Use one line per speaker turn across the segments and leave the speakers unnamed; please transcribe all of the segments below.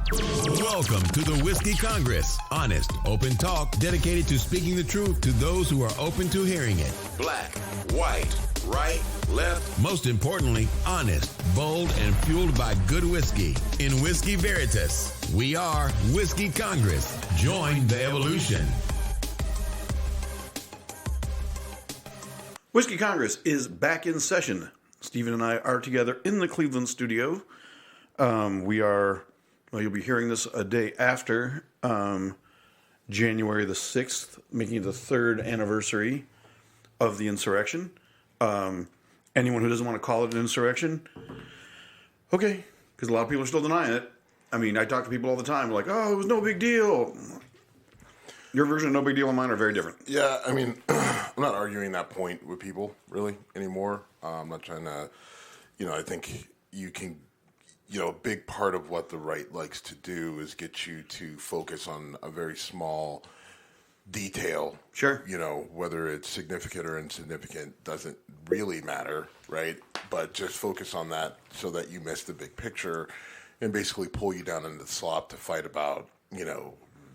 Welcome to the Whiskey Congress. Honest, open talk dedicated to speaking the truth to those who are open to hearing it. Black, white, right, left. Most importantly, honest, bold, and fueled by good whiskey. In Whiskey Veritas, we are Whiskey Congress. Join the evolution.
Whiskey Congress is back in session. Stephen and I are together in the Cleveland studio. You'll be hearing this a day after January the 6th, making it the third anniversary of the insurrection. Anyone who doesn't want to call it an insurrection, okay, because a lot of people are still denying it. I mean, I talk to people all the time, like, oh, it was no big deal. Your version of no big deal and mine are very different.
Yeah, I mean, I'm not arguing that point with people, really, anymore. I'm not trying to, I think you can, a big part of what the right likes to do is get you to focus on a very small detail.
Sure.
Whether it's significant or insignificant doesn't really matter, right? But just focus on that so that you miss the big picture and basically pull you down into the slop to fight about,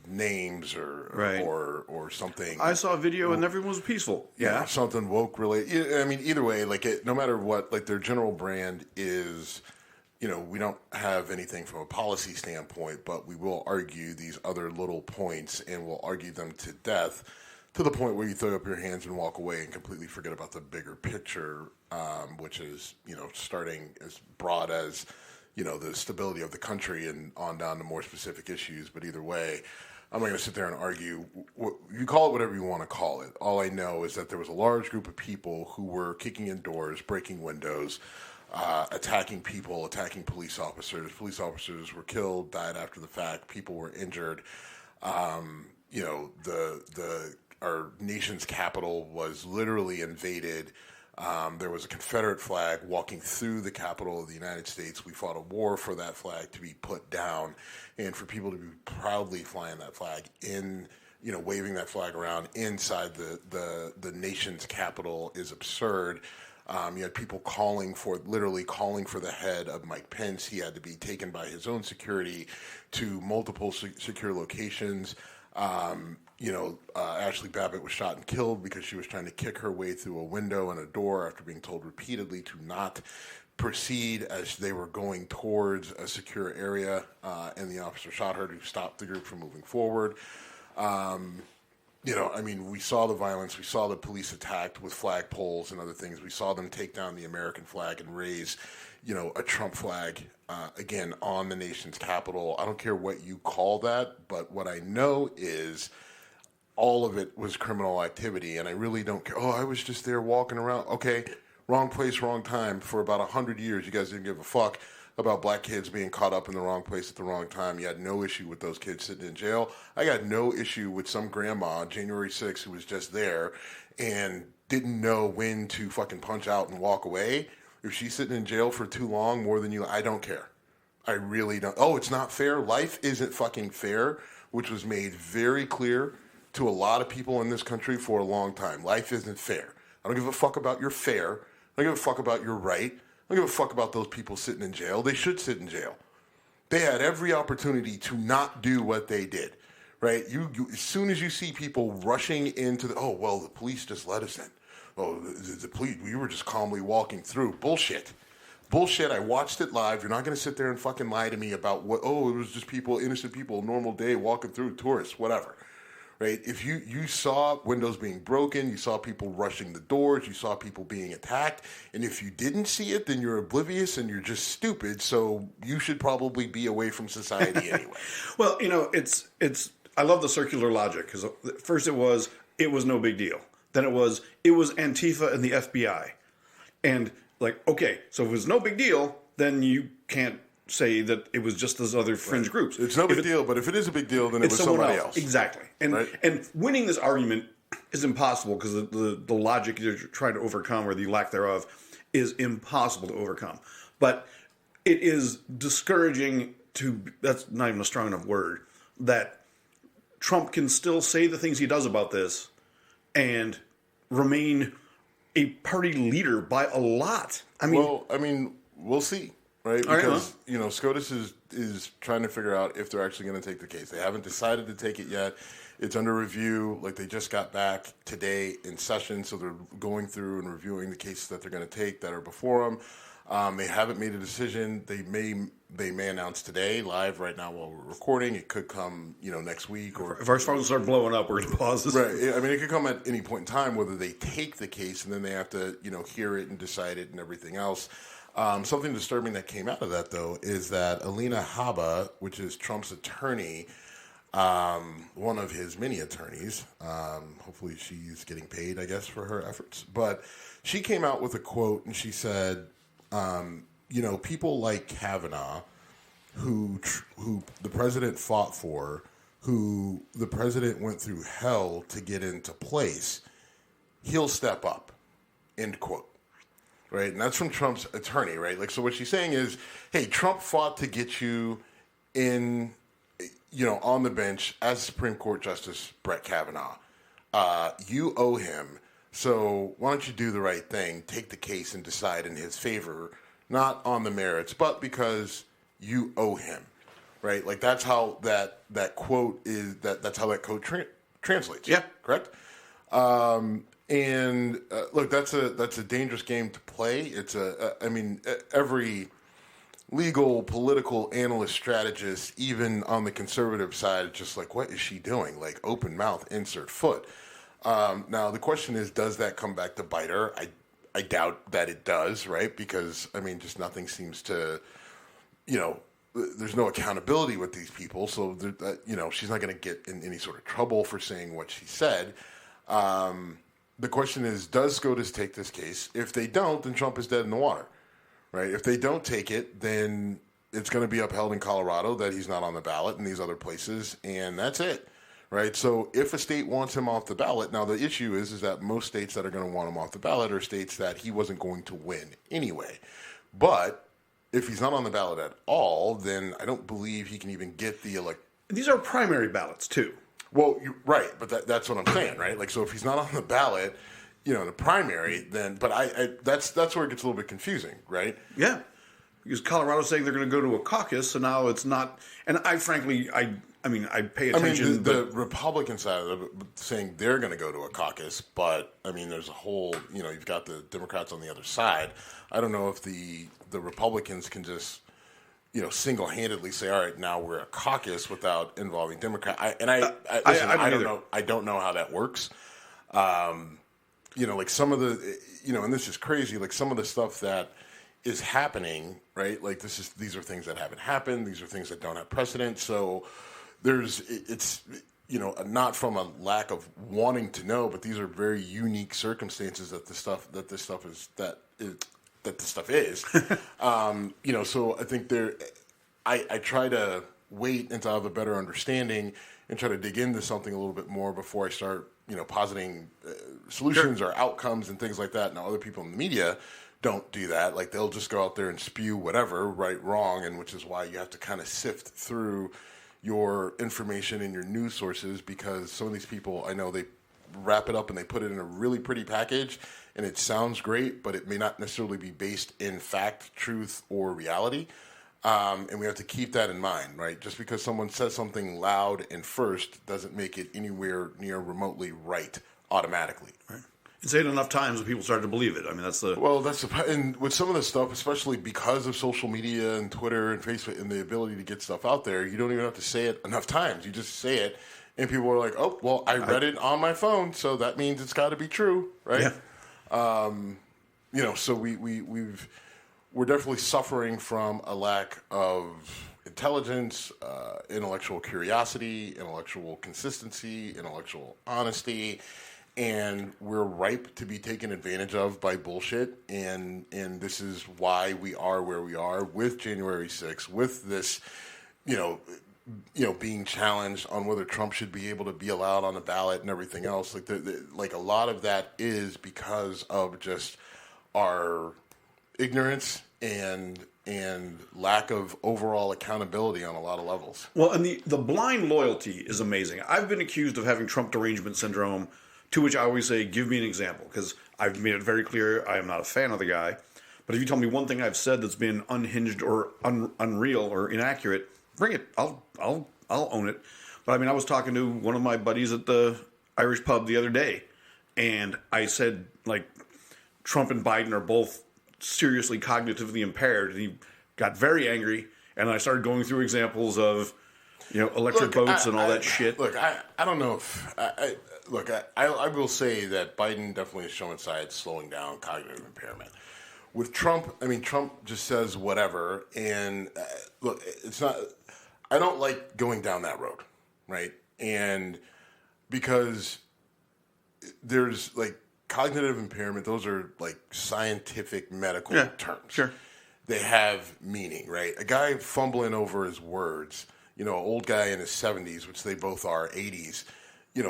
names or something.
I saw a video and everyone was peaceful. Yeah.
Something woke related. I mean, either way, no matter what, their general brand is, we don't have anything from a policy standpoint, but we will argue these other little points and we'll argue them to death to the point where you throw up your hands and walk away and completely forget about the bigger picture, which is, starting as broad as, the stability of the country and on down to more specific issues. But either way, I'm not going to sit there and argue. You call it whatever you want to call it. All I know is that there was a large group of people who were kicking in doors, breaking windows, attacking people, attacking police officers. Police officers were killed, died after the fact. People were injured. Our nation's capital was literally invaded. There was a Confederate flag walking through the capital of the United States. We fought a war for that flag to be put down, and for people to be proudly flying that flag in, waving that flag around inside the nation's capital is absurd. You had people literally calling for the head of Mike Pence. He had to be taken by his own security to multiple secure locations. Ashley Babbitt was shot and killed because she was trying to kick her way through a window and a door after being told repeatedly to not proceed as they were going towards a secure area, and the officer shot her to stop the group from moving forward. We saw the violence. We saw the police attacked with flagpoles and other things. We saw them take down the American flag and raise, a Trump flag, again, on the nation's capital. I don't care what you call that, but what I know is all of it was criminal activity, and I really don't care. Oh, I was just there walking around. Okay, wrong place, wrong time. For about 100 years, you guys didn't give a fuck about black kids being caught up in the wrong place at the wrong time. You had no issue with those kids sitting in jail. I got no issue with some grandma on January 6th who was just there and didn't know when to fucking punch out and walk away. If she's sitting in jail for too long, more than you, I don't care. I really don't. Oh, it's not fair. Life isn't fucking fair, which was made very clear to a lot of people in this country for a long time. Life isn't fair. I don't give a fuck about your fair. I don't give a fuck about your right. I don't give a fuck about those people sitting in jail. They should sit in jail. They had every opportunity to not do what they did, right? You as soon as you see people rushing into the police just let us in. Oh, the police, we were just calmly walking through. Bullshit. I watched it live. You're not going to sit there and fucking lie to me about it was just people, innocent people, normal day walking through, tourists, whatever. Right? If you saw windows being broken, you saw people rushing the doors, you saw people being attacked, and if you didn't see it, then you're oblivious and you're just stupid, so you should probably be away from society anyway.
Well, it's I love the circular logic, because first it was no big deal. Then it was Antifa and the FBI. And okay, so if it was no big deal, then you can't say that it was just those other fringe groups.
It's no big deal, but if it is a big deal, then it was somebody else.
Exactly. And winning this argument is impossible because the logic you're trying to overcome, or the lack thereof, is impossible to overcome. But it is discouraging that's not even a strong enough word, that Trump can still say the things he does about this and remain a party leader by a lot.
We'll see. right? Because SCOTUS is trying to figure out if they're actually going to take the case. They haven't decided to take it yet. It's under review. Like, they just got back today in session, so they're going through and reviewing the cases that they're going to take that are before them. They haven't made a decision. They may announce today, live right now while we're recording. It could come, next week. Or
if our phones start blowing up, we're going to pause this.
Right. I mean, it could come at any point in time, whether they take the case and then they have to, hear it and decide it and everything else. Something disturbing that came out of that, though, is that Alina Habba, which is Trump's attorney, one of his many attorneys, hopefully she's getting paid, I guess, for her efforts. But she came out with a quote, and she said, people like Kavanaugh, who the president fought for, who the president went through hell to get into place, he'll step up, end quote. Right, and that's from Trump's attorney, right? Like, so what she's saying is, hey, Trump fought to get you in, on the bench as Supreme Court Justice Brett Kavanaugh. You owe him, so why don't you do the right thing, take the case and decide in his favor, not on the merits, but because you owe him, right? Like, that's how that quote is. That's how that quote translates.
Yeah,
correct. And look, that's a dangerous game to play. It's every legal, political analyst, strategist, even on the conservative side, just like, what is she doing? Like, open mouth, insert foot. Now, the question is, does that come back to bite her? I doubt that it does, right? Because, just nothing seems to, there's no accountability with these people. So, she's not going to get in any sort of trouble for saying what she said. The question is, does SCOTUS take this case? If they don't, then Trump is dead in the water, right? If they don't take it, then it's going to be upheld in Colorado that he's not on the ballot and these other places, and that's it, right? So if a state wants him off the ballot, now the issue is that most states that are going to want him off the ballot are states that he wasn't going to win anyway. But if he's not on the ballot at all, then I don't believe he can even get the elect.
These are primary ballots, too.
Well, right, but that's what I'm saying, right? Like, so if he's not on the ballot, the primary, then, but that's where it gets a little bit confusing, right?
Yeah, because Colorado's saying they're going to go to a caucus, so now it's not. And I frankly, I pay attention.
The Republican side of it saying they're going to go to a caucus, but there's a whole, you've got the Democrats on the other side. I don't know if the Republicans can just, single-handedly say, all right, now we're a caucus without involving Democrats. I don't know how that works. Like some of the, and this is crazy, like some of the stuff that is happening, right? Like these are things that haven't happened. These are things that don't have precedent. So it's not from a lack of wanting to know, but these are very unique circumstances that this stuff is. So I think I try to wait until I have a better understanding and try to dig into something a little bit more before I start, positing solutions or outcomes and things like that. Now, other people in the media don't do that. Like, they'll just go out there and spew whatever, right, wrong, and which is why you have to kind of sift through your information and your news sources, because some of these people, I know they wrap it up and they put it in a really pretty package, and it sounds great, but it may not necessarily be based in fact, truth, or reality. And we have to keep that in mind, right? Just because someone says something loud and first doesn't make it anywhere near remotely right automatically.
Right. You say it enough times and people start to believe it.
And with some of this stuff, especially because of social media and Twitter and Facebook and the ability to get stuff out there, you don't even have to say it enough times. You just say it, and people are like, "Oh, well, I read it on my phone, so that means it's got to be true, right?" Yeah. So we're definitely suffering from a lack of intelligence, intellectual curiosity, intellectual consistency, intellectual honesty, and we're ripe to be taken advantage of by bullshit. And this is why we are where we are with January 6th, with this, being challenged on whether Trump should be able to be allowed on the ballot and everything else. Like a lot of that is because of just our ignorance and lack of overall accountability on a lot of levels.
Well, and the blind loyalty is amazing. I've been accused of having Trump derangement syndrome, to which I always say, give me an example, because I've made it very clear I am not a fan of the guy. But if you tell me one thing I've said that's been unhinged or unreal or inaccurate, bring it. I'll own it. But I mean, I was talking to one of my buddies at the Irish pub the other day, and I said, like, Trump and Biden are both seriously cognitively impaired, and he got very angry. And I started going through examples of, electric boats and all that shit.
Look, I don't know if I will say that Biden definitely has shown signs slowing down cognitive impairment. With Trump, I mean, Trump just says whatever, and look, it's not. I don't like going down that road, right? And because there's like cognitive impairment; those are like scientific medical terms.
Sure.
They have meaning, right? A guy fumbling over his words, an old guy in his 70s, which they both are 80s,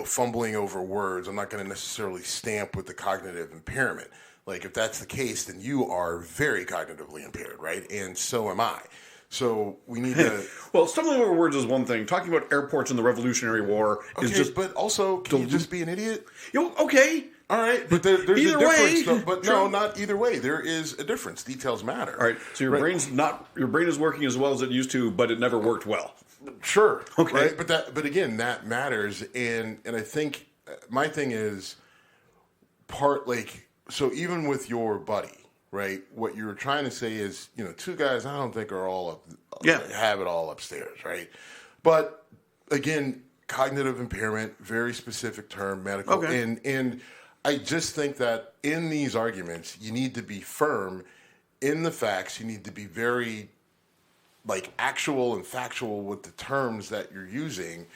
fumbling over words. I'm not going to necessarily stamp with the cognitive impairment. Like, if that's the case, then you are very cognitively impaired, right? And so am I. So we need to...
Well, stumbling over words is one thing. Talking about airports in the Revolutionary War is just...
But also, can you just be an idiot?
Okay.
All right, but there's
either
a difference.
way,
but no, not either way. There is a difference. Details matter.
All right, so your brain is working as well as it used to, but it never worked well.
Sure.
Okay.
Right? But again, that matters, and I think my thing is so even with your buddy, right? What you're trying to say is, two guys I don't think are all have it all upstairs, right? But again, cognitive impairment, very specific term, medical,
okay.
and I just think that in these arguments, you need to be firm in the facts. You need to be very, actual and factual with the terms that you're using,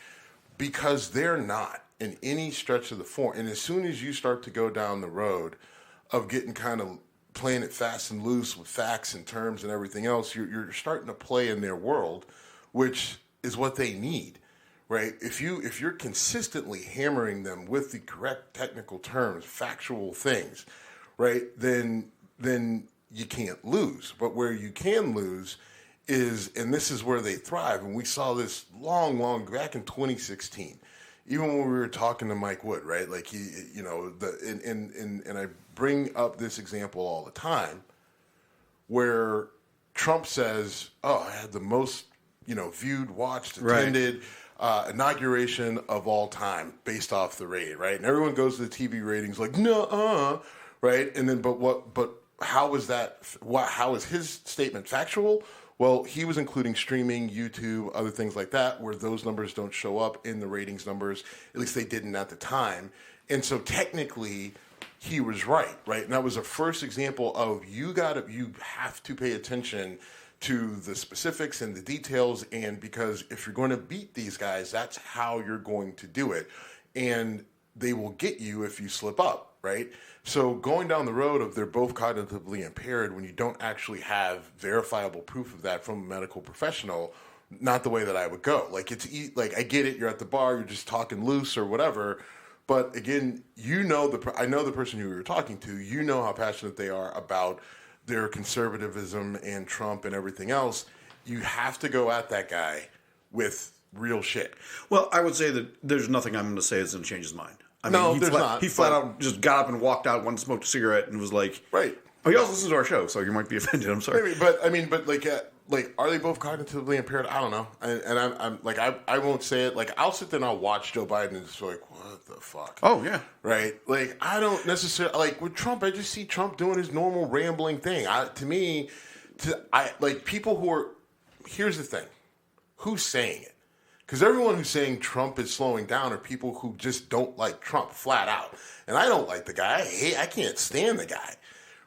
because they're not in any stretch of the form. And as soon as you start to go down the road of getting kind of playing it fast and loose with facts and terms and everything else, you're starting to play in their world, which is what they need. Right? If you're consistently hammering them with the correct technical terms, factual things, right, then you can't lose. But where you can lose is, and this is where they thrive, and we saw this long back in 2016, even when we were talking to Mike Wood, right? Like and I bring up this example all the time, where Trump says, "Oh, I had the most, viewed, watched, attended."
Right.
Inauguration of all time based off the rate, right? And everyone goes to the TV ratings like, no, right? And then, but how is that? How is his statement factual? Well, he was including streaming, YouTube, other things like that, where those numbers don't show up in the ratings numbers. At least they didn't at the time. And so technically, he was right? And that was a first example of you have to pay attention to the specifics and the details, and because if you're going to beat these guys, that's how you're going to do it, and they will get you if you slip up, right? So going down the road of they're both cognitively impaired when you don't actually have verifiable proof of that from a medical professional, not the way that I would go. Like, I get it, you're at the bar, you're just talking loose or whatever, but again, I know the person who you're talking to, you know how passionate they are about their conservatism and Trump and everything else. You have to go at that guy with real shit.
Well, I would say that there's nothing I'm going to say that's going to change his mind. He flat out just got up and walked out, went and smoked a cigarette, and was like,
right.
Oh, he also listens to our show, so you might be offended. I'm sorry.
Maybe, but are they both cognitively impaired? I don't know. And I'm like, I won't say it. Like, I'll sit there and I'll watch Joe Biden and just like, what the fuck?
Oh, yeah.
Right? Like, I don't necessarily, like, with Trump, I just see Trump doing his normal rambling thing. People who are, here's the thing. Who's saying it? Because everyone who's saying Trump is slowing down are people who just don't like Trump flat out. And I don't like the guy. I can't stand the guy.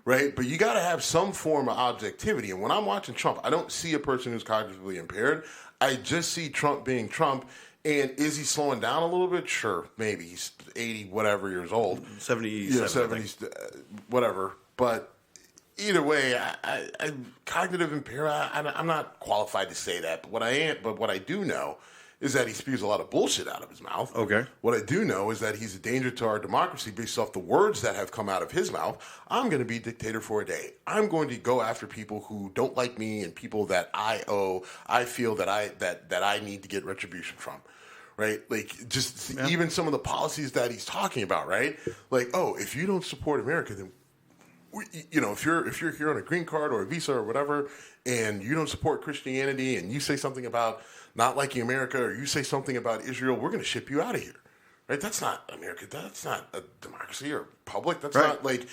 Right? But you got to have some form of objectivity. And when I'm watching Trump, I don't see a person who's cognitively impaired. I just see Trump being Trump. And is he slowing down a little bit? Sure, maybe. He's 80, whatever years old.
70s,
whatever. But either way, I cognitive impaired, I'm not qualified to say that. But what I do know is that he spews a lot of bullshit out of his mouth.
Okay.
What I do know is that he's a danger to our democracy based off the words that have come out of his mouth. I'm going to be dictator for a day. I'm going to go after people who don't like me and people that I feel that I need to get retribution from. Right? Like, even some of the policies that he's talking about, right? Like, oh, if you don't support America, then if you're here on a green card or a visa or whatever, and you don't support Christianity, and you say something about not liking America, or you say something about Israel, we're going to ship you out of here. Right? That's not America. That's not a democracy or republic. That's not like,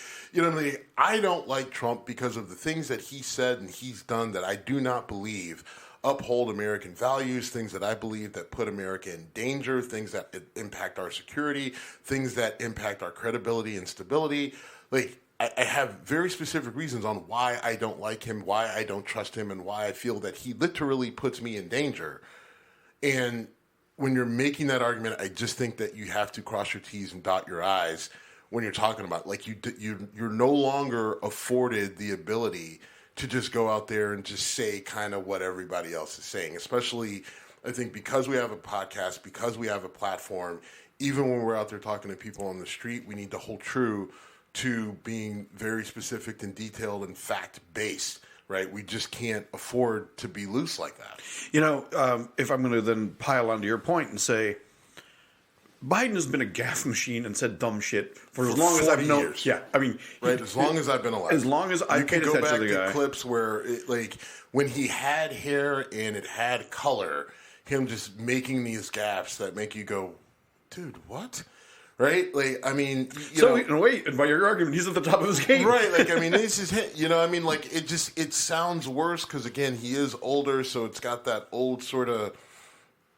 I don't like Trump because of the things that he said and he's done that I do not believe uphold American values, things that I believe that put America in danger, things that impact our security, things that impact our credibility and stability. Like, I have very specific reasons on why I don't like him, why I don't trust him, and why I feel that he literally puts me in danger. And when you're making that argument, I just think that you have to cross your T's and dot your I's when you're talking about, like, you're no longer afforded the ability to just go out there and just say kind of what everybody else is saying, especially, I think, because we have a podcast, because we have a platform. Even when we're out there talking to people on the street, we need to hold true to being very specific and detailed and fact-based, right? We just can't afford to be loose like that.
If I'm going to then pile onto your point and say, Biden has been a gaffe machine and said dumb shit for as long as I've known.
Years.
Yeah, I mean,
right. As long as I've been alive.
As long as I paid attention to the guy. You can go back to
clips where, when he had hair and it had color, him just making these gaffes that make you go, dude, what? Right? Like, I mean,
in a way, by your argument, he's at the top of his game.
Right. Like, I mean, this is him. It sounds worse because, again, he is older, so it's got that old sort of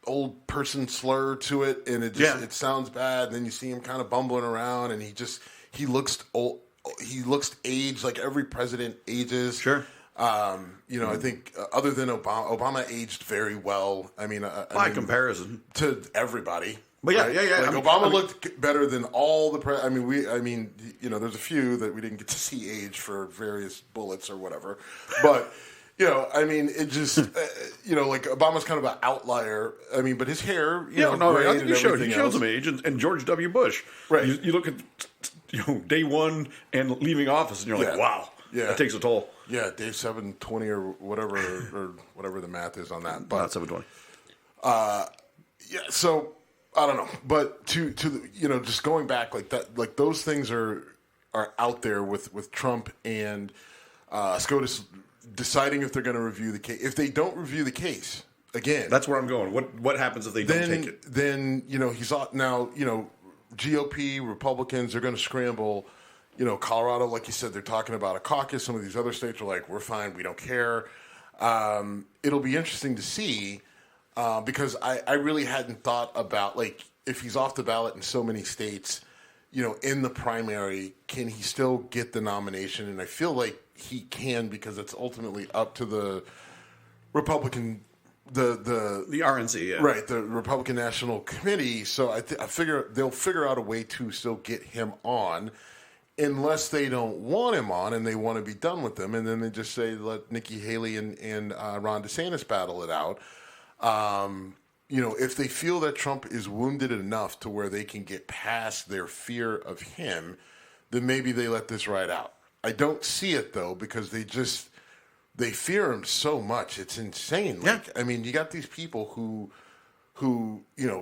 old person slur to it, and it sounds bad. And then you see him kind of bumbling around, and he looks old. He looks aged, like every president ages.
Sure.
I think other than Obama aged very well. I mean,
by comparison
to everybody.
But yeah.
Like, Obama looked better than all the there's a few that we didn't get to see age for various bullets or whatever. But, it just, like Obama's kind of an outlier. I mean, but his hair,
he showed some age. And George W. Bush. Right. You look at, day one and leaving office, and you're like, wow, that takes a toll.
Yeah, day 720 or whatever the math is on that. But
not 720.
So I don't know, but to just going back like that, like those things are out there with Trump and SCOTUS deciding if they're going to review the case. If they don't review the case, again,
that's where I'm going. What happens if they don't take it?
Then he's now GOP Republicans are going to scramble. Colorado, like you said, they're talking about a caucus. Some of these other states are like, we're fine, we don't care. It'll be interesting to see. Because I really hadn't thought about, like, if he's off the ballot in so many states, in the primary, can he still get the nomination? And I feel like he can, because it's ultimately up to the Republican, the
RNC, yeah.
Right, the Republican National Committee. So I figure they'll figure out a way to still get him on, unless they don't want him on and they want to be done with him. And then they just say, let Nikki Haley and Ron DeSantis battle it out. If they feel that Trump is wounded enough to where they can get past their fear of him, then maybe they let this ride out. I don't see it, though, because they fear him so much. It's insane. Like, I mean, you got these people who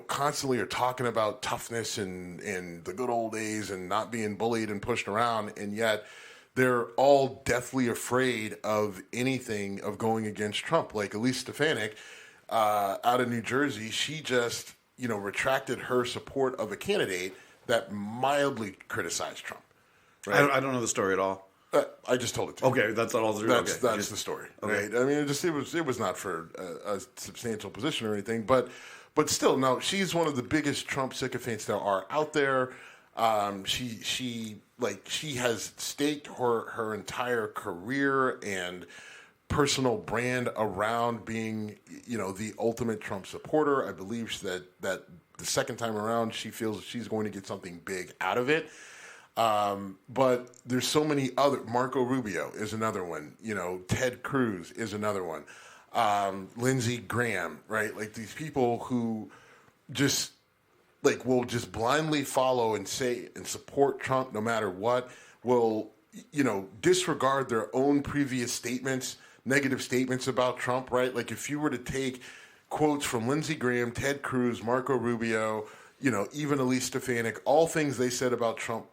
constantly are talking about toughness and the good old days and not being bullied and pushed around, and yet they're all deathly afraid of anything of going against Trump. Like Elise Stefanik, out of New Jersey, she just, retracted her support of a candidate that mildly criticized Trump.
Right? I don't know the story at all.
I just told it to you.
Okay, that's all.
That's the story. Okay. Right? I mean, it was not for a substantial position or anything, but still, no. She's one of the biggest Trump sycophants there are out there. She has staked her entire career and personal brand around being, the ultimate Trump supporter. I believe that the second time around, she feels she's going to get something big out of it. But there's so many other. Marco Rubio is another one. Ted Cruz is another one. Lindsey Graham, right? Like these people who just will just blindly follow and say and support Trump no matter what. Will disregard their own previous statements. Negative statements about Trump, right? Like if you were to take quotes from Lindsey Graham, Ted Cruz, Marco Rubio, even Elise Stefanik, all things they said about Trump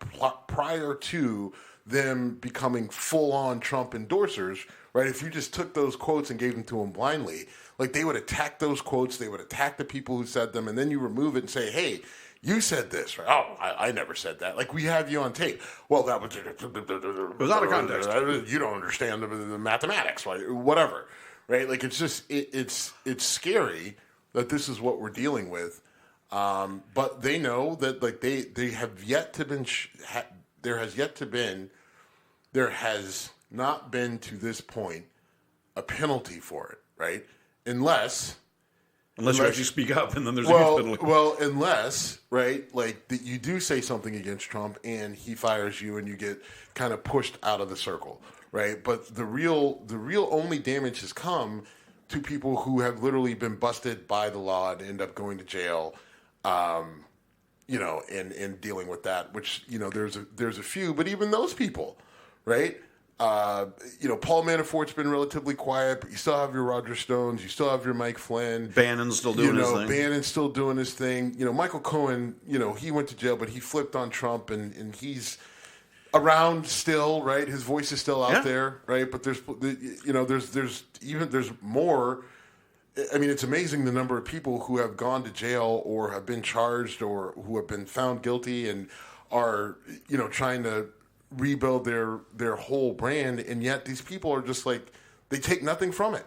prior to them becoming full-on Trump endorsers, right? If you just took those quotes and gave them to them blindly, like they would attack those quotes, they would attack the people who said them, and then you remove it and say, hey, you said this, right? Oh, I never said that. Like, we have you on tape. Well, that was... It
was out of context.
You don't understand the mathematics, right? Whatever, right? Like, it's just... It's scary that this is what we're dealing with. But they know that, like, they have yet to been... There has not been, to this point, a penalty for it, right? Unless
you actually speak up, and then there's a huge penalty.
Well, unless, right, like that you do say something against Trump and he fires you and you get kind of pushed out of the circle, right? But the real only damage has come to people who have literally been busted by the law and end up going to jail, and dealing with that. Which there's a few, but even those people, right? Paul Manafort's been relatively quiet, but you still have your Roger Stones, you still have your Mike Flynn.
Bannon's still doing his thing.
Bannon's still doing his thing. Michael Cohen, he went to jail, but he flipped on Trump, and he's around still, right? His voice is still out there, right? But there's more. I mean, it's amazing the number of people who have gone to jail or have been charged or who have been found guilty and are, trying to rebuild their whole brand, and yet these people are just like, they take nothing from it,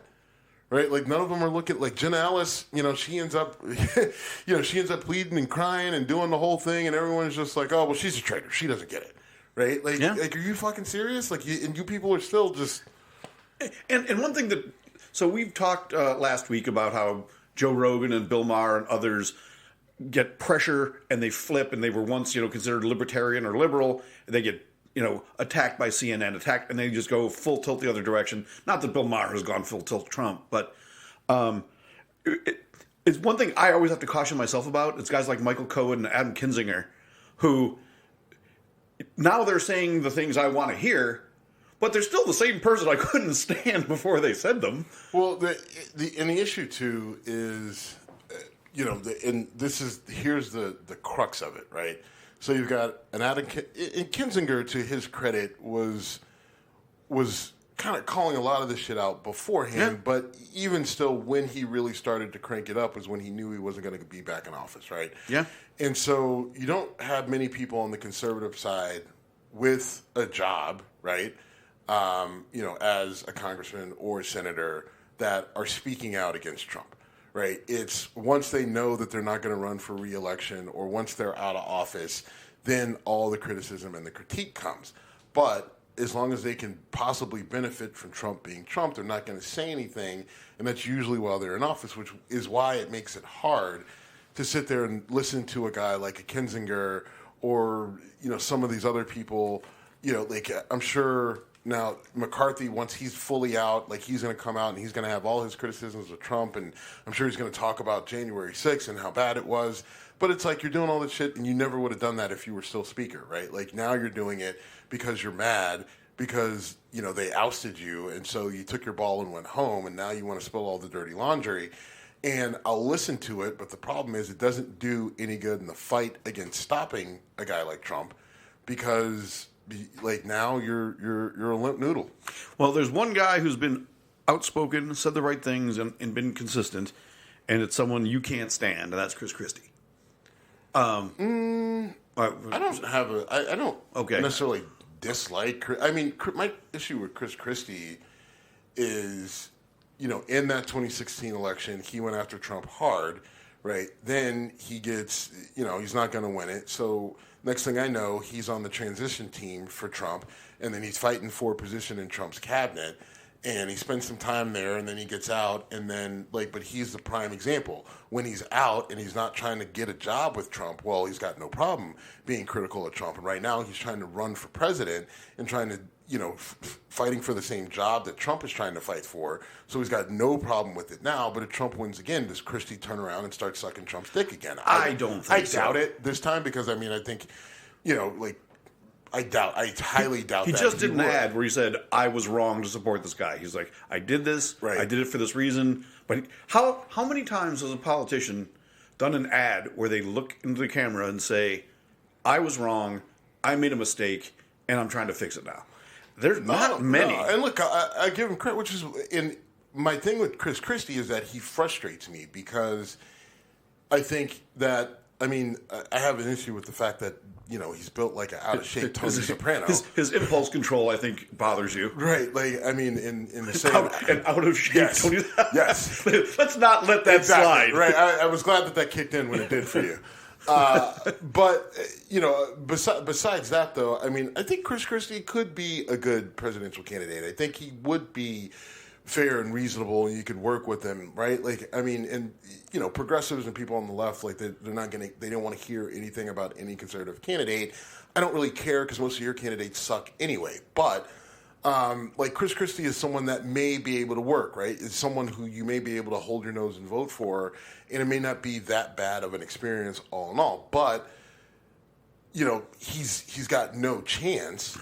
right? Like, none of them are looking, like Jenna Ellis, she ends up pleading and crying and doing the whole thing, and everyone's just like, oh, well, she's a traitor, she doesn't get it, right? Like, like, are you fucking serious? Like, you people are still just...
And one thing that... So we've talked last week about how Joe Rogan and Bill Maher and others get pressure and they flip, and they were once, considered libertarian or liberal, and they get attacked by CNN, and they just go full tilt the other direction. Not that Bill Maher has gone full tilt Trump, but it's one thing I always have to caution myself about. It's guys like Michael Cohen and Adam Kinzinger, who now they're saying the things I want to hear, but they're still the same person I couldn't stand before they said them.
Well, the issue too is, here's the crux of it, right? So you've got an Adam Kinzinger, to his credit, was kind of calling a lot of this shit out beforehand, but even still, when he really started to crank it up was when he knew he wasn't going to be back in office, right?
Yeah.
And so you don't have many people on the conservative side with a job, right? As a congressman or a senator that are speaking out against Trump. Right. It's once they know that they're not going to run for re-election, or once they're out of office, then all the criticism and the critique comes. But as long as they can possibly benefit from Trump being Trump, they're not going to say anything. And that's usually while they're in office, which is why it makes it hard to sit there and listen to a guy like a Kinzinger or, some of these other people, like I'm sure... Now, McCarthy, once he's fully out, like, he's going to come out and he's going to have all his criticisms of Trump, and I'm sure he's going to talk about January 6th and how bad it was. But it's like, you're doing all this shit, and you never would have done that if you were still speaker, right? Like, now you're doing it because you're mad, because, they ousted you, and so you took your ball and went home, and now you want to spill all the dirty laundry. And I'll listen to it, but the problem is it doesn't do any good in the fight against stopping a guy like Trump, because... Like, now you're a limp noodle.
Well, there's one guy who's been outspoken, said the right things, and been consistent, and it's someone you can't stand, and that's Chris Christie.
I don't necessarily dislike. I mean, my issue with Chris Christie is, in that 2016 election, he went after Trump hard, right? Then he gets, he's not going to win it, so. Next thing I know, he's on the transition team for Trump, and then he's fighting for a position in Trump's cabinet, and he spends some time there, and then he gets out, and then, but he's the prime example. When he's out and he's not trying to get a job with Trump, well, he's got no problem being critical of Trump, and right now he's trying to run for president and trying to, fighting for the same job that Trump is trying to fight for, so he's got no problem with it now, but if Trump wins again, does Christie turn around and start sucking Trump's dick again?
I don't think so.
I doubt it this time, because, I think, I highly doubt
he
that.
He just did an ad where he said, I was wrong to support this guy. He's like, I did this, I did it for this reason. But how many times has a politician done an ad where they look into the camera and say, I was wrong, I made a mistake, and I'm trying to fix it now. There's not many.
No. And look, I give him credit, which is my thing with Chris Christie is that he frustrates me because I think that, I have an issue with the fact that, he's built like an out-of-shape Tony Soprano.
His impulse control, I think, bothers you.
Right. Like, in the same...
out-of-shape
yes.
Tony...
Yes.
Let's not let that slide.
Right. I was glad that kicked in when it did for you. But, besides that, though, I think Chris Christie could be a good presidential candidate. I think he would be fair and reasonable, and you could work with him, right? Like, progressives and people on the left, like, they don't want to hear anything about any conservative candidate. I don't really care because most of your candidates suck anyway. But, like, Chris Christie is someone that may be able to work, right? It's someone who you may be able to hold your nose and vote for, and it may not be that bad of an experience all in all. But, he's got no chance.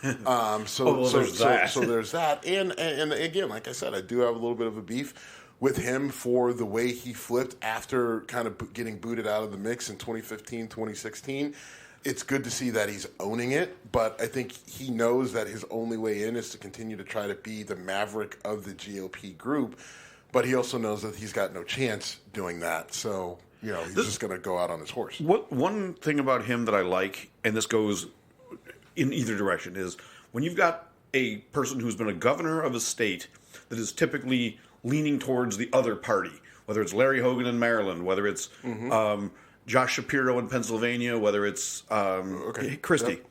So there's that. And again, like I said, I do have a little bit of a beef with him for the way he flipped after kind of getting booted out of the mix in 2015, 2016. It's good to see that he's owning it, but I think he knows that his only way in is to continue to try to be the maverick of the GOP group, but he also knows that he's got no chance doing that. So, he's just going to go out on his horse.
One thing about him that I like, and this goes in either direction, is when you've got a person who's been a governor of a state that is typically leaning towards the other party, whether it's Larry Hogan in Maryland, whether it's Josh Shapiro in Pennsylvania, whether it's Christie. Yep.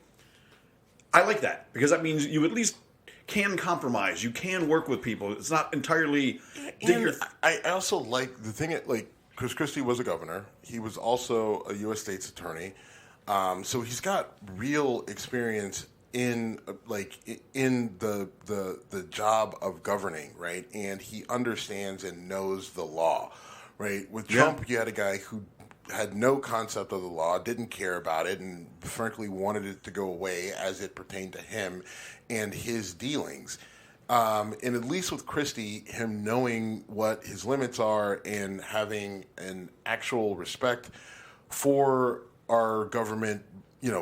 I like that because that means you at least can compromise. You can work with people. It's not entirely...
I also like the thing, like, Chris Christie was a governor. He was also a U.S. State's attorney. So he's got real experience in the job of governing, right? And he understands and knows the law, right? With Trump, you had a guy who had no concept of the law, didn't care about it, and frankly wanted it to go away as it pertained to him and his dealings. And at least with Christie, him knowing what his limits are and having an actual respect for our government,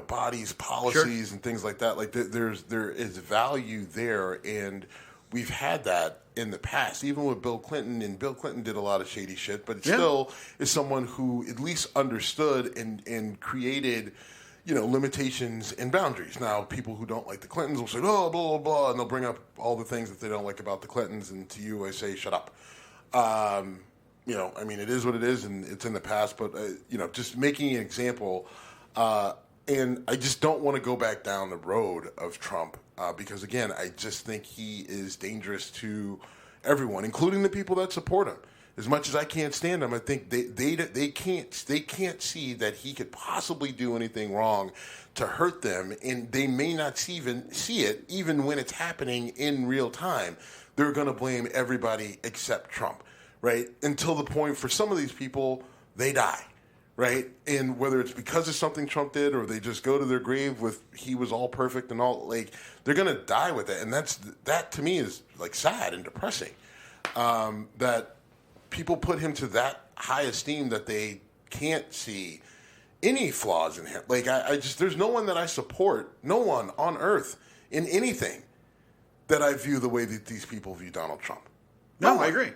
bodies, policies, and things like that. Like there is value there, and we've had that in the past, even with Bill Clinton. And Bill Clinton did a lot of shady shit, but still is someone who at least understood and created, limitations and boundaries. Now, people who don't like the Clintons will say, oh, blah, blah, blah, and they'll bring up all the things that they don't like about the Clintons, and to you, I say, shut up. It is what it is, and it's in the past, but, just making an example, and I just don't want to go back down the road of Trump because, again, I just think he is dangerous to everyone, including the people that support him. As much as I can't stand him, I think they can't see that he could possibly do anything wrong to hurt them, and they may not even see it even when it's happening in real time. They're going to blame everybody except Trump, right? Until the point for some of these people, they die. Right? And whether it's because of something Trump did or they just go to their grave with he was all perfect and all, like, they're going to die with it. And that to me is, like, sad and depressing. That people put him to that high esteem that they can't see any flaws in him. Like, I just, there's no one that I support, no one on earth in anything that I view the way that these people view Donald Trump.
No, I agree.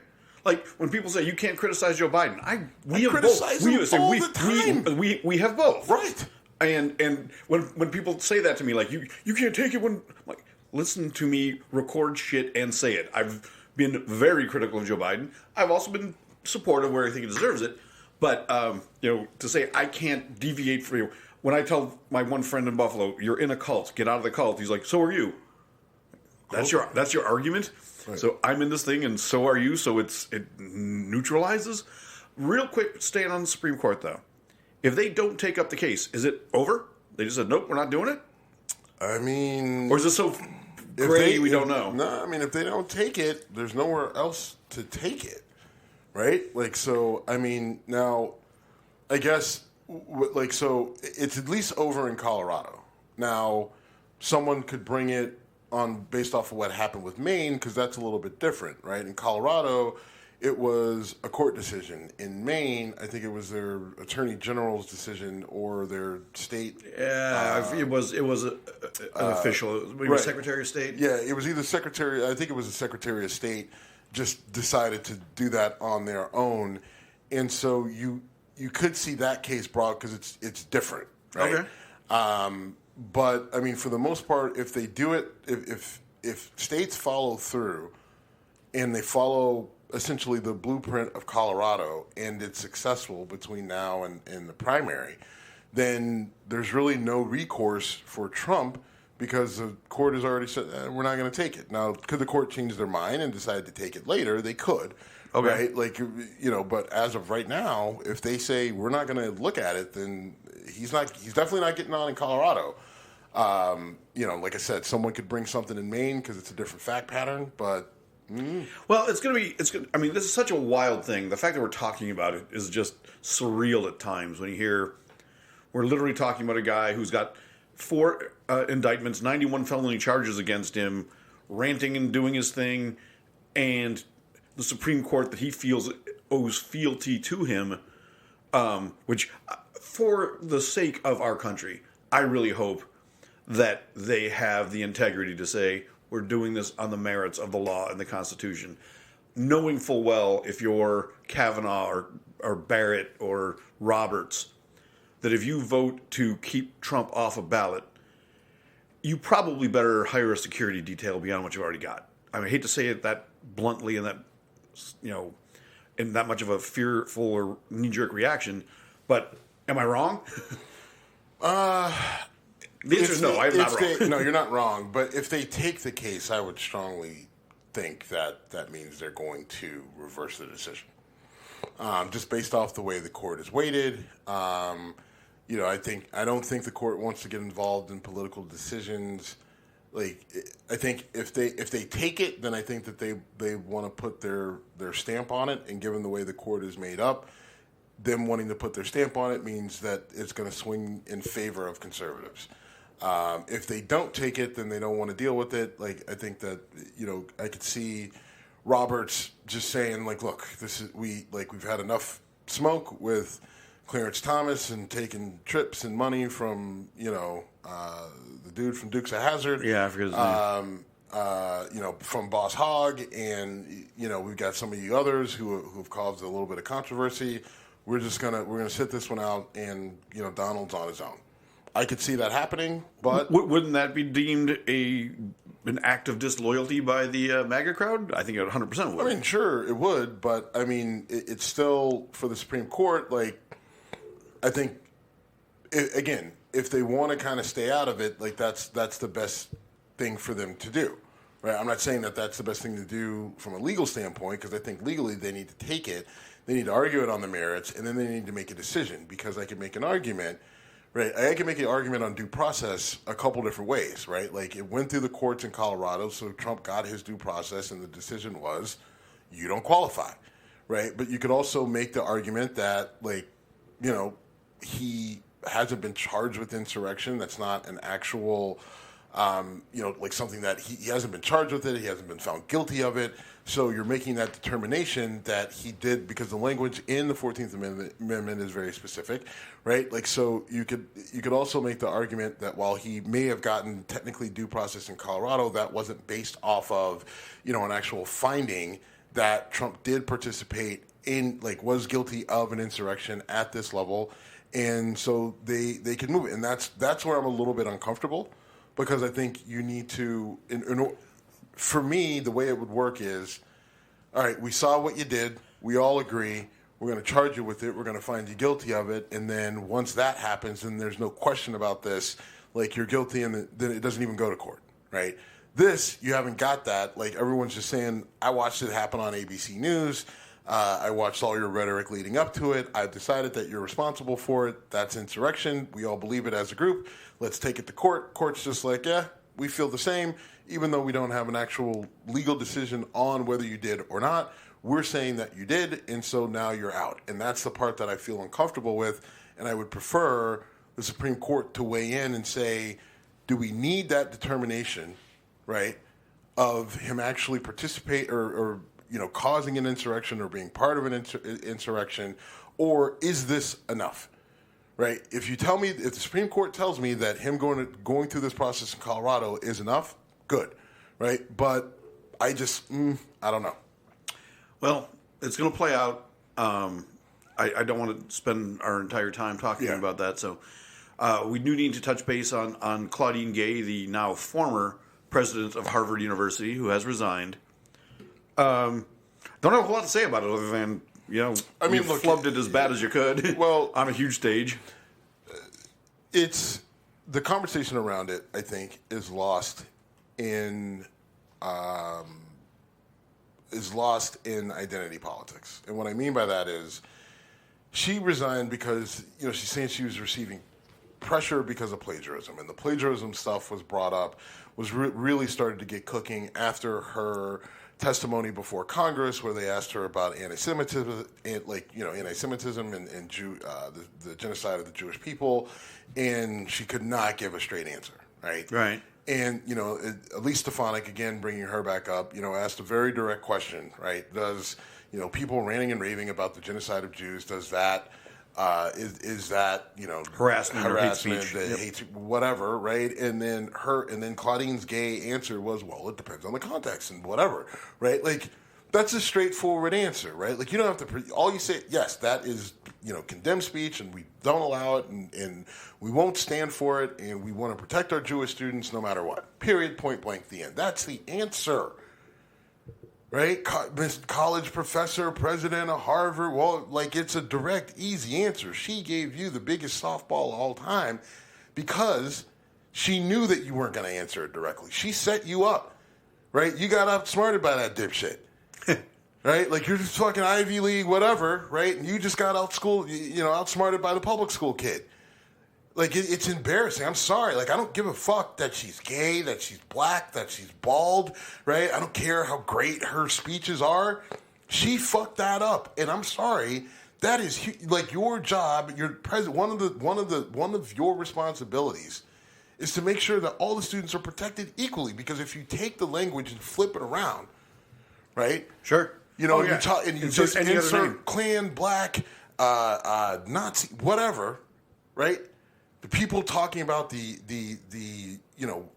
Like, when people say you can't criticize Joe Biden, we have
criticize
both.
him all the time.
We have both.
Right.
And when people say that to me, like, you can't take it when, like, listen to me record shit and say it. I've been very critical of Joe Biden. I've also been supportive where I think he deserves it. But, to say I can't deviate from you. When I tell my one friend in Buffalo, you're in a cult, get out of the cult, he's like, so are you. That's your argument? Right. So I'm in this thing, and so are you, so it neutralizes. Real quick, staying on the Supreme Court, though. If they don't take up the case, is it over? They just said, nope, we're not doing it? Or is it so gray we don't know?
No, if they don't take it, there's nowhere else to take it, right? Like, so, now, I guess, so it's at least over in Colorado. Now, someone could bring it on based off of what happened with Maine, because that's a little bit different, right? In Colorado, it was a court decision. In Maine, I think it was their attorney general's decision or their state.
Yeah, it was an official. Maybe
right.
Secretary of State.
Yeah, it was either Secretary. I think it was the Secretary of State. Just decided to do that on their own, and so you could see that case brought because it's different, right?
Okay.
But I mean, for the most part, if they do it, if states follow through, and they follow essentially the blueprint of Colorado, and it's successful between now and the primary, then there's really no recourse for Trump because the court has already said, we're not going to take it. Now, could the court change their mind and decide to take it later? They could. Okay. Right? Like, but as of right now, if they say we're not going to look at it, then he's definitely not getting on in Colorado. Like I said, someone could bring something in Maine because it's a different fact pattern, but
well, this is such a wild thing. The fact that we're talking about it is just surreal at times when you hear we're literally talking about a guy who's got 4 indictments, 91 felony charges against him, ranting and doing his thing, and the Supreme Court that he feels owes fealty to him, which, for the sake of our country, I really hope that they have the integrity to say, we're doing this on the merits of the law and the Constitution, knowing full well if you're Kavanaugh or Barrett or Roberts, that if you vote to keep Trump off a ballot, you probably better hire a security detail beyond what you've already got. I mean, I hate to say it that bluntly and that, in that much of a fearful or knee-jerk reaction, but am I wrong? The answer is no, I'm not wrong.
No, you're not wrong. But if they take the case, I would strongly think that means they're going to reverse the decision. Just based off the way the court is weighted. I don't think the court wants to get involved in political decisions. Like, I think if they take it, then I think that they want to put their stamp on it. And given the way the court is made up, them wanting to put their stamp on it means that it's going to swing in favor of conservatives. If they don't take it, then they don't want to deal with it. Like, I think that, I could see Roberts just saying, like, look, we've had enough smoke with Clarence Thomas and taking trips and money from, the dude from Dukes of Hazzard.
Yeah, I forget his name.
From Boss Hogg, and, we've got some of you others who've caused a little bit of controversy. We're gonna sit this one out, and, Donald's on his own. I could see that happening, but
wouldn't that be deemed an act of disloyalty by the MAGA crowd? I think it 100% would.
I mean, sure, it would, but I mean, it's still for the Supreme Court. Like, I think, again, if they want to kind of stay out of it, like that's the best thing for them to do, right? I'm not saying that that's the best thing to do from a legal standpoint, because I think legally they need to take it, they need to argue it on the merits, and then they need to make a decision. Because I can make an argument. Right, I can make an argument on due process a couple different ways, right? Like, it went through the courts in Colorado, so Trump got his due process, and the decision was, you don't qualify, right? But you could also make the argument that, like, he hasn't been charged with insurrection. That's not an actual, like something that he hasn't been charged with it. He hasn't been found guilty of it. So you're making that determination that he did, because the language in the 14th Amendment is very specific, right? Like, so you could also make the argument that while he may have gotten technically due process in Colorado, that wasn't based off of, an actual finding that Trump did participate in, like, was guilty of an insurrection at this level. And so they can move it. And that's where I'm a little bit uncomfortable, because I think you need to, for me, the way it would work is, all right, we saw what you did. We all agree. We're going to charge you with it. We're going to find you guilty of it. And then once that happens, then there's no question about this. Like, you're guilty, and then it doesn't even go to court, right? This, you haven't got that. Like, everyone's just saying, I watched it happen on ABC News. I watched all your rhetoric leading up to it. I've decided that you're responsible for it. That's insurrection. We all believe it as a group. Let's take it to court. Court's just like, yeah, we feel the same. Even though we don't have an actual legal decision on whether you did or not, we're saying that you did, and so now you're out. And that's the part that I feel uncomfortable with, and I would prefer the Supreme Court to weigh in and say, do we need that determination, right, of him actually participate or causing an insurrection or being part of an insurrection, or is this enough? Right? If the Supreme Court tells me that him going through this process in Colorado is enough, good, right? But I don't know.
Well, it's going to play out. I don't want to spend our entire time talking about that. So we do need to touch base on Claudine Gay, the now former president of Harvard University, who has resigned. Don't have a whole lot to say about it other than, you flubbed it as bad as you could.
Well,
on a huge stage.
It's the conversation around it, I think, is lost in identity politics. And what I mean by that is she resigned because, she's saying she was receiving pressure because of plagiarism. And the plagiarism stuff was brought up, was really started to get cooking after her testimony before Congress, where they asked her about anti-Semitism, and the genocide of the Jewish people, and she could not give a straight answer, right?
Right.
And, Elise Stefanik, again, bringing her back up, asked a very direct question, right? Does, people ranting and raving about the genocide of Jews, does that, is that,
harassment or hate speech,
hate, whatever, right? And then Claudine's Gay answer was, well, it depends on the context and whatever, right? Like, that's a straightforward answer, right? Like, you don't have to, all you say, yes, that is, condemned speech, and we don't allow it, and we won't stand for it, and we want to protect our Jewish students no matter what. Period, point blank, the end. That's the answer, right? College professor, president of Harvard, well, like, it's a direct, easy answer. She gave you the biggest softball of all time because she knew that you weren't going to answer it directly. She set you up, right? You got outsmarted by that dipshit. Right? Like, you're just fucking Ivy League, whatever, right? And you just got outsmarted by the public school kid. Like, it's embarrassing. I'm sorry. Like, I don't give a fuck that she's gay, that she's black, that she's bald, right? I don't care how great her speeches are. She fucked that up. And I'm sorry. That is, like, your job, your president, one of your responsibilities is to make sure that all the students are protected equally. Because if you take the language and flip it around, right?
Sure.
You just insert Klan, black, Nazi, whatever, right? The people talking about the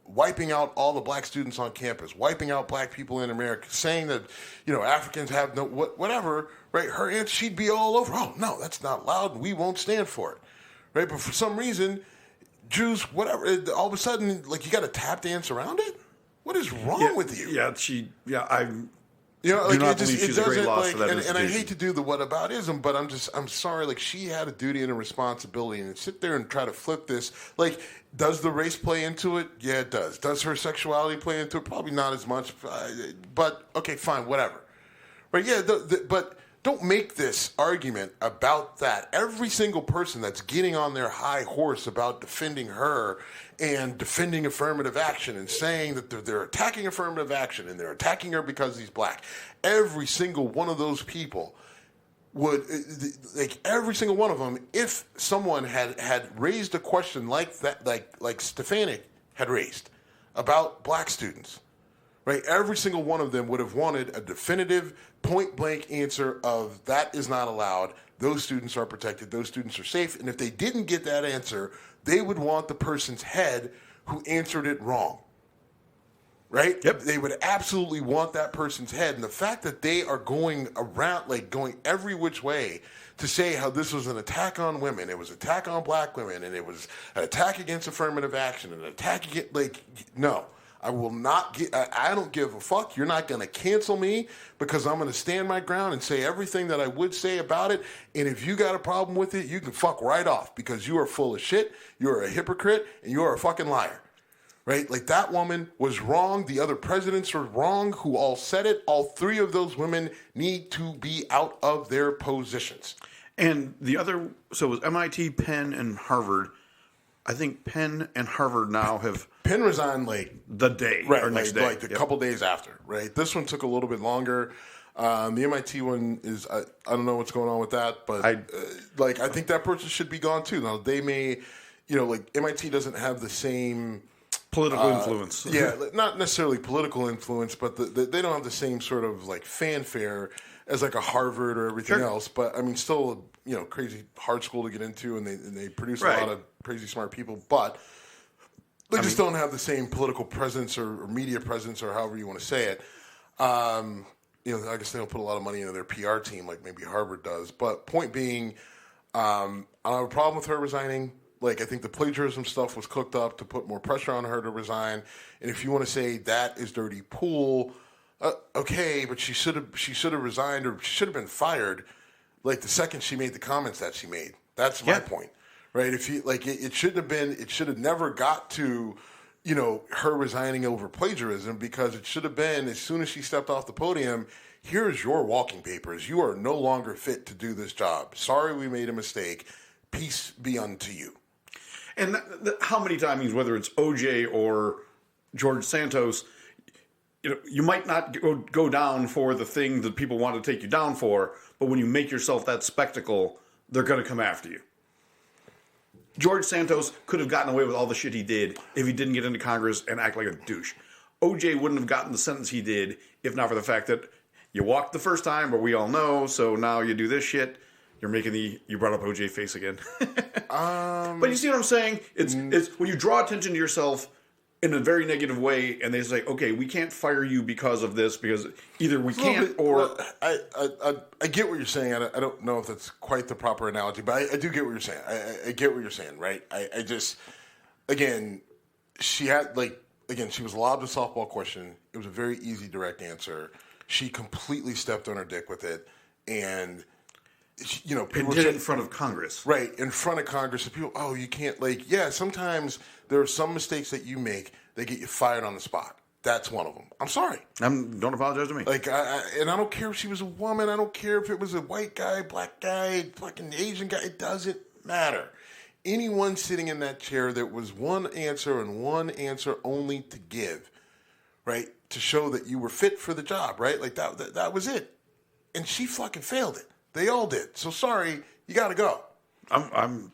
wiping out all the black students on campus, wiping out black people in America, saying that, Africans have no, whatever, right? Her answer, she'd be all over. Oh, no, that's not allowed, and we won't stand for it, right? But for some reason, Jews, whatever, all of a sudden, like, you got to tap dance around it? What is wrong with you?
Like, she's a great loss for that
and I hate to do the whataboutism, but I'm sorry. Like, she had a duty and a responsibility, and sit there and try to flip this. Like, does the race play into it? Yeah, it does. Does her sexuality play into it? Probably not as much. But okay, fine, whatever. Right? Yeah, but don't make this argument about that. Every single person that's getting on their high horse about defending her and defending affirmative action and saying that they're attacking affirmative action and they're attacking her because he's black. Every single one of those people would, like, every single one of them, if someone had raised a question like that, like Stefanik had raised about black students, right? Every single one of them would have wanted a definitive, point-blank answer of that is not allowed, those students are protected, those students are safe, and if they didn't get that answer, they would want the person's head who answered it wrong, right?
Yep.
They would absolutely want that person's head, and the fact that they are going around, like, going every which way to say how this was an attack on women, it was an attack on black women, and it was an attack against affirmative action, an attack against, like, no. I will not get, I don't give a fuck. You're not going to cancel me because I'm going to stand my ground and say everything that I would say about it. And if you got a problem with it, you can fuck right off because you are full of shit. You're a hypocrite and you're a fucking liar. Right? Like, that woman was wrong. The other presidents were wrong who all said it. All three of those women need to be out of their positions.
And the other, so it was MIT, Penn, and Harvard. I think Penn and Harvard now have...
Penn resigned, like...
the day,
right,
or next day.
Like a couple days after, right? This one took a little bit longer. The MIT one is... I don't know what's going on with that, but... I think that person should be gone, too. Now, they may... like, MIT doesn't have the same
Political influence.
Yeah, not necessarily political influence, but they don't have the same sort of like fanfare as like a Harvard or everything else. But I mean, still, crazy hard school to get into, and they produce a lot of crazy smart people. But they just don't have the same political presence or media presence or however you want to say it. I guess they don't put a lot of money into their PR team like maybe Harvard does. But point being, I don't have a problem with her resigning. Like, I think the plagiarism stuff was cooked up to put more pressure on her to resign. And if you want to say that is dirty pool, okay, but she should have resigned, or she should have been fired like the second she made the comments that she made. That's my point. Right? If you like it should have never got to, her resigning over plagiarism, because it should have been as soon as she stepped off the podium, here's your walking papers. You are no longer fit to do this job. Sorry, we made a mistake. Peace be unto you.
And how many times, whether it's OJ or George Santos, you might not go down for the thing that people want to take you down for, but when you make yourself that spectacle, they're going to come after you. George Santos could have gotten away with all the shit he did if he didn't get into Congress and act like a douche. OJ wouldn't have gotten the sentence he did if not for the fact that you walked the first time, but we all know, so now you do this shit. You're making you brought up OJ face again. But you see what I'm saying? It's when you draw attention to yourself in a very negative way, and they say, okay, we can't fire you because of this, because either we can't or...
I get what you're saying. I don't know if that's quite the proper analogy, but I do get what you're saying. I get what you're saying, right? I just... Again, she was lobbed a softball question. It was a very easy, direct answer. She completely stepped on her dick with it, and...
people did it in front of Congress.
Right, in front of Congress. And people, you can't, sometimes there are some mistakes that you make that get you fired on the spot. That's one of them. I'm sorry.
Don't apologize to me.
And I don't care if she was a woman. I don't care if it was a white guy, black guy, fucking Asian guy. It doesn't matter. Anyone sitting in that chair, there was one answer and one answer only to give, right, to show that you were fit for the job, right? Like, that was it. And she fucking failed it. They all did. So sorry, you got to go.
I'm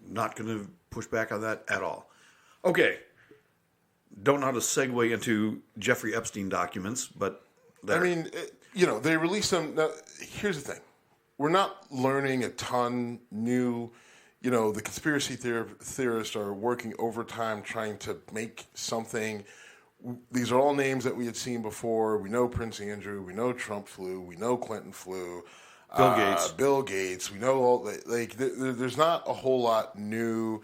not going to push back on that at all. Okay. Don't know how to segue into Jeffrey Epstein documents, but...
I mean, they released them. Now, here's the thing. We're not learning a ton new. The conspiracy theorists are working overtime trying to make something. These are all names that we had seen before. We know Prince Andrew. We know Trump flew. We know Clinton flew. Bill Gates. We know all. There's not a whole lot new.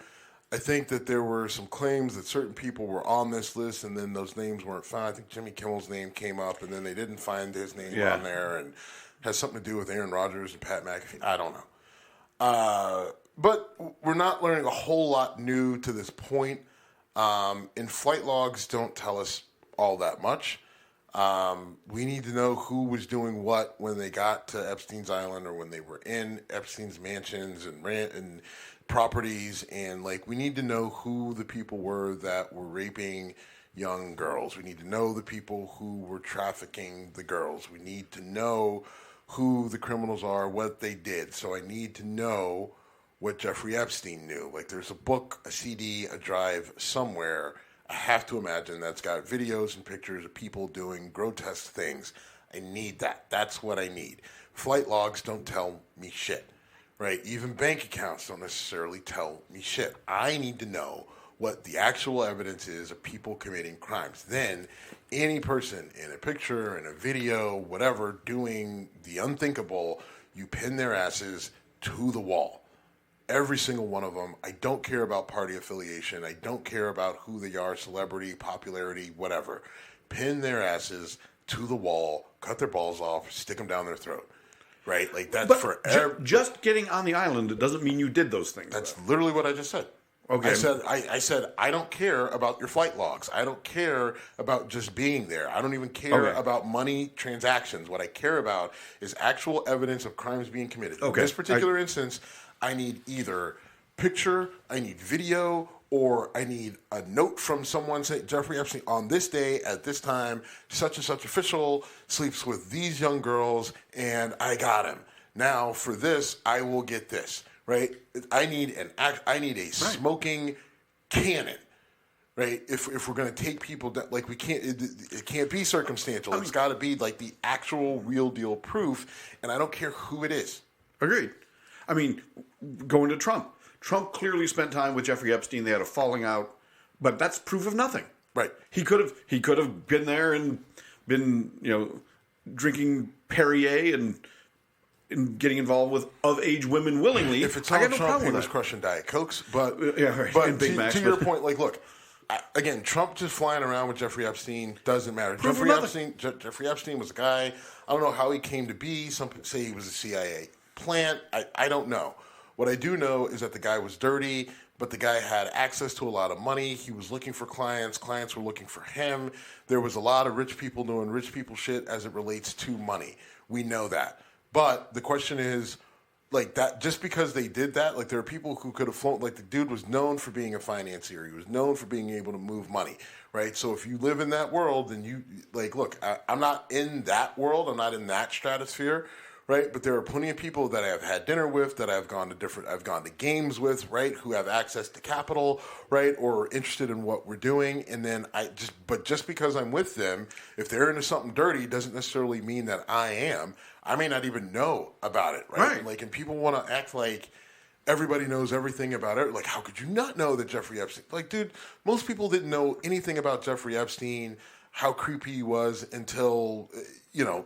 I think that there were some claims that certain people were on this list, and then those names weren't found. I think Jimmy Kimmel's name came up, and then they didn't find his name on there, and has something to do with Aaron Rodgers and Pat McAfee. I don't know. But we're not learning a whole lot new to this point. And flight logs don't tell us all that much. We need to know who was doing what when they got to Epstein's Island, or when they were in Epstein's mansions and properties. And we need to know who the people were that were raping young girls. We need to know the people who were trafficking the girls. We need to know who the criminals are, what they did. So I need to know what Jeffrey Epstein knew. There's a book, a CD, a drive somewhere. I have to imagine that's got videos and pictures of people doing grotesque things. I need that. That's what I need. Flight logs don't tell me shit, right? Even bank accounts don't necessarily tell me shit. I need to know what the actual evidence is of people committing crimes. Then any person in a picture, in a video, whatever, doing the unthinkable, you pin their asses to the wall. Every single one of them. I don't care about party affiliation. I don't care about who they are, celebrity, popularity, whatever. Pin their asses to the wall, cut their balls off, stick them down their throat. Right? That's forever.
Just getting on the island doesn't mean you did those things.
That's literally what I just said. Okay. I said, I don't care about your flight logs. I don't care about just being there. I don't even care about money transactions. What I care about is actual evidence of crimes being committed. Okay. In this particular instance, I need either picture, I need video, or I need a note from someone saying, Jeffrey Epstein, on this day, at this time, such and such official sleeps with these young girls, and I got him. Now, for this, I will get this, right? I need a smoking cannon, right? If we're going to take people down, like we can't, it can't be circumstantial. It's got to be like the actual real deal proof, and I don't care who it is.
Agreed. I mean, going to Trump. Trump clearly spent time with Jeffrey Epstein. They had a falling out, but that's proof of nothing.
Right.
He could have been there and been, drinking Perrier and getting involved with of-age women willingly.
If it's on Trump, he was crushing Diet Cokes. But,
right.
But to your point, like, look, again, Trump just flying around with Jeffrey Epstein doesn't matter. Jeffrey Epstein was a guy, I don't know how he came to be. Some people say he was a CIA plant. I don't know. What I do know is that the guy was dirty, but the guy had access to a lot of money. He was looking for clients. Clients were looking for him. There was a lot of rich people doing rich people shit as it relates to money. We know that. But the question is, like, that just because they did that, like, there are people who could have flown. Like, the dude was known for being a financier. He was known for being able to move money, right? So if you live in that world, then you, like, look, I'm not in that world. I'm not in that stratosphere, right? But there are plenty of people that I've had dinner with, that I've gone to games with, right? Who have access to capital, right? Or are interested in what we're doing. And then but just because I'm with them, if they're into something dirty, doesn't necessarily mean that I am. I may not even know about it, right? Like, and people want to act like everybody knows everything about it. Like, how could you not know that Jeffrey Epstein? Like, dude, most people didn't know anything about Jeffrey Epstein, how creepy he was until,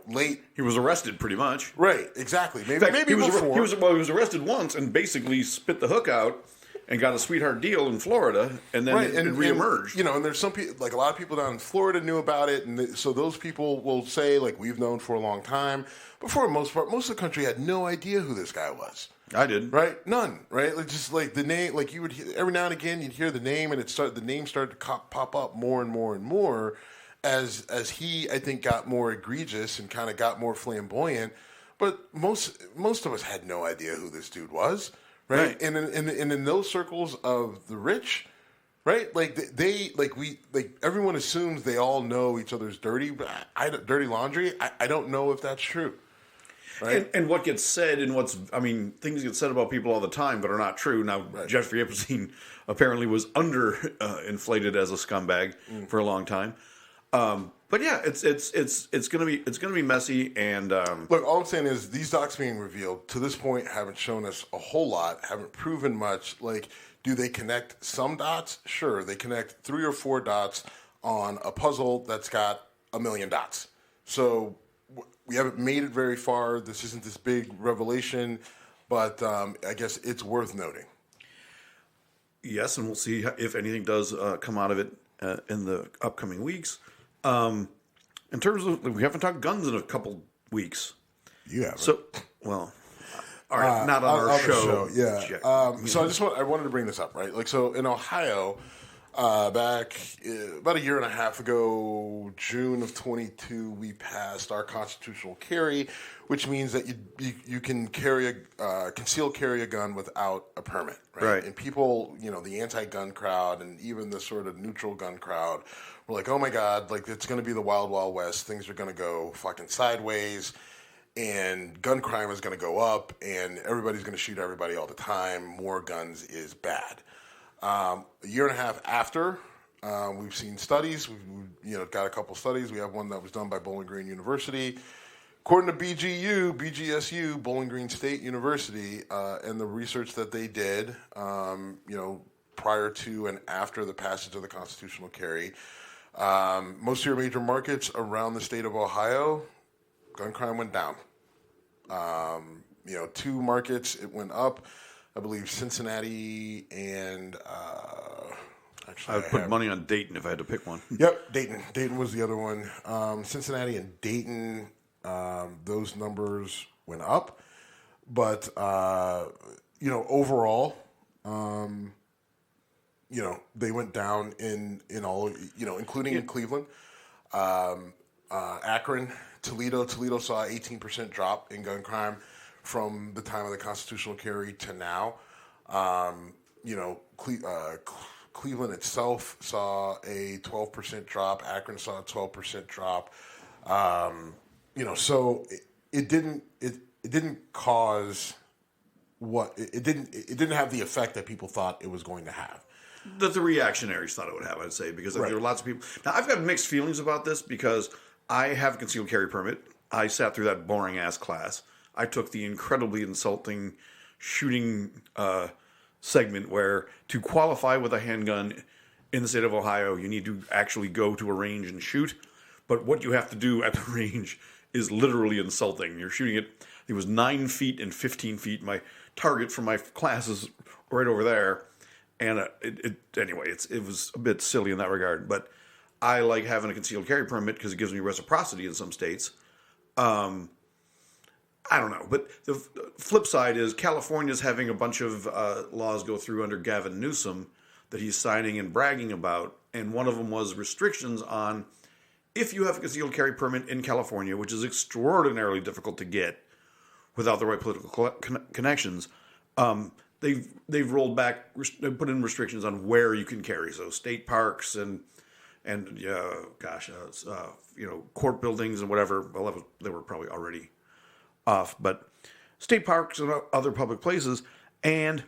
late.
He was arrested pretty much.
Right, exactly. Maybe
he
before.
He was arrested once and basically spit the hook out and got a sweetheart deal in Florida, and then and reemerged.
And there's some people, like a lot of people down in Florida knew about it, and so those people will say, like, we've known for a long time. But for the most part, most of the country had no idea who this guy was.
I didn't.
Right? None. Right? Like, just like the name, like you would hear, every now and again you'd hear the name, and the name started to pop up more and more and more as he, I think, got more egregious and kind of got more flamboyant. But most of us had no idea who this dude was. Right? And in those circles of the rich, right? Like everyone assumes they all know each other's dirty laundry. I don't know if that's true. Right?
And what gets said things get said about people all the time that are not true. Now, Jeffrey Epstein apparently was inflated as a scumbag for a long time. But yeah, it's gonna be messy. And
look, all I'm saying is these docs being revealed to this point haven't shown us a whole lot, haven't proven much. Like, do they connect some dots? Sure, they connect 3 or 4 dots on a puzzle that's got 1 million dots. So we haven't made it very far. This isn't this big revelation, but I guess it's worth noting.
Yes, and we'll see if anything does come out of it in the upcoming weeks. In terms of, we haven't talked guns in a couple weeks.
You haven't.
So, well, all right, not on our show.
Yeah. So I wanted to bring this up, right? Like, so in Ohio, back about a year and a half ago, June of 22, we passed our constitutional carry, which means that you can concealed carry a gun without a permit, right? And people, the anti-gun crowd and even the sort of neutral gun crowd were like, oh my God, like, it's going to be the wild, wild west. Things are going to go fucking sideways, and gun crime is going to go up, and everybody's going to shoot everybody all the time. More guns is bad. A year and a half after, we've seen studies. We've got a couple studies. We have one that was done by Bowling Green University. According to BGSU, Bowling Green State University, and the research that they did, prior to and after the passage of the constitutional carry, most of your major markets around the state of Ohio, gun crime went down. 2 markets, it went up. I believe Cincinnati and
I would put money on Dayton if I had to pick one.
Yep, Dayton. Dayton was the other one. Cincinnati and Dayton, those numbers went up, but overall, they went down in all, including in Cleveland, Akron, Toledo. Toledo saw an 18% drop in gun crime from the time of the constitutional carry to now. Cleveland itself saw a 12% drop. Akron saw a 12% drop. So it didn't cause it didn't have the effect that people thought it was going to have.
that the reactionaries thought it would have, I'd say, because there were lots of people. Now, I've got mixed feelings about this because I have a concealed carry permit. I sat through that boring-ass class. I took the incredibly insulting shooting segment where to qualify with a handgun in the state of Ohio, you need to actually go to a range and shoot. But what you have to do at the range is literally insulting. You're shooting it was 9 feet and 15 feet. My target for my class is right over there. And anyway, it was a bit silly in that regard. But I like having a concealed carry permit because it gives me reciprocity in some states. I don't know. But the flip side is California's having a bunch of laws go through under Gavin Newsome that he's signing and bragging about. And one of them was restrictions on if you have a concealed carry permit in California, which is extraordinarily difficult to get without the right political connections, they've rolled back, they've put in restrictions on where you can carry. So state parks and court buildings and whatever. Well, they were probably already off, but state parks and other public places, and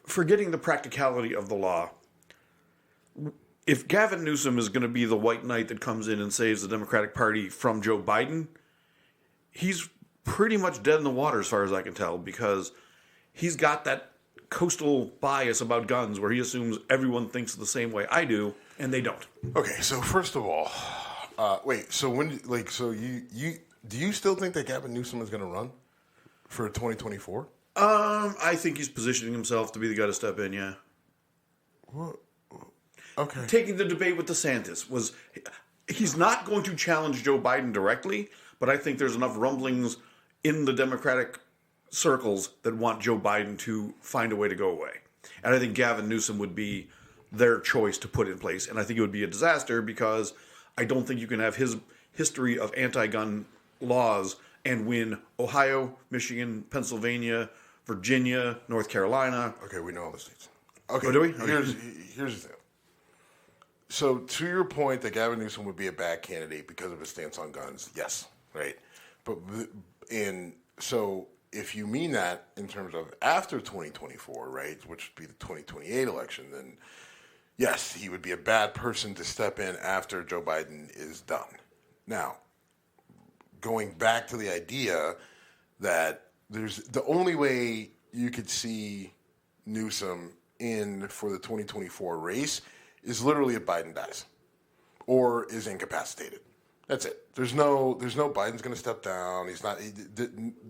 forgetting the practicality of the law. If Gavin Newsome is going to be the white knight that comes in and saves the Democratic Party from Joe Biden, he's pretty much dead in the water as far as I can tell, because he's got that coastal bias about guns where he assumes everyone thinks the same way I do, and they don't.
Okay, so first of all, do you still think that Gavin Newsome is going to run for 2024?
I think he's positioning himself to be the guy to step in, yeah.
What? Okay.
Taking the debate with DeSantis he's not going to challenge Joe Biden directly, but I think there's enough rumblings in the Democratic circles that want Joe Biden to find a way to go away. And I think Gavin Newsom would be their choice to put in place. And I think it would be a disaster because I don't think you can have his history of anti-gun laws and win Ohio, Michigan, Pennsylvania, Virginia, North Carolina.
Okay, we know all the states. Okay,
oh, do we? Okay.
Here's the thing. So to your point that Gavin Newsom would be a bad candidate because of his stance on guns, yes, right? So if you mean that in terms of after 2024, right, which would be the 2028 election, then yes, he would be a bad person to step in after Joe Biden is done. Now, going back to the idea that there's the only way you could see Newsom in for the 2024 race is literally if Biden dies or is incapacitated. That's it. There's no Biden's going to step down. He's not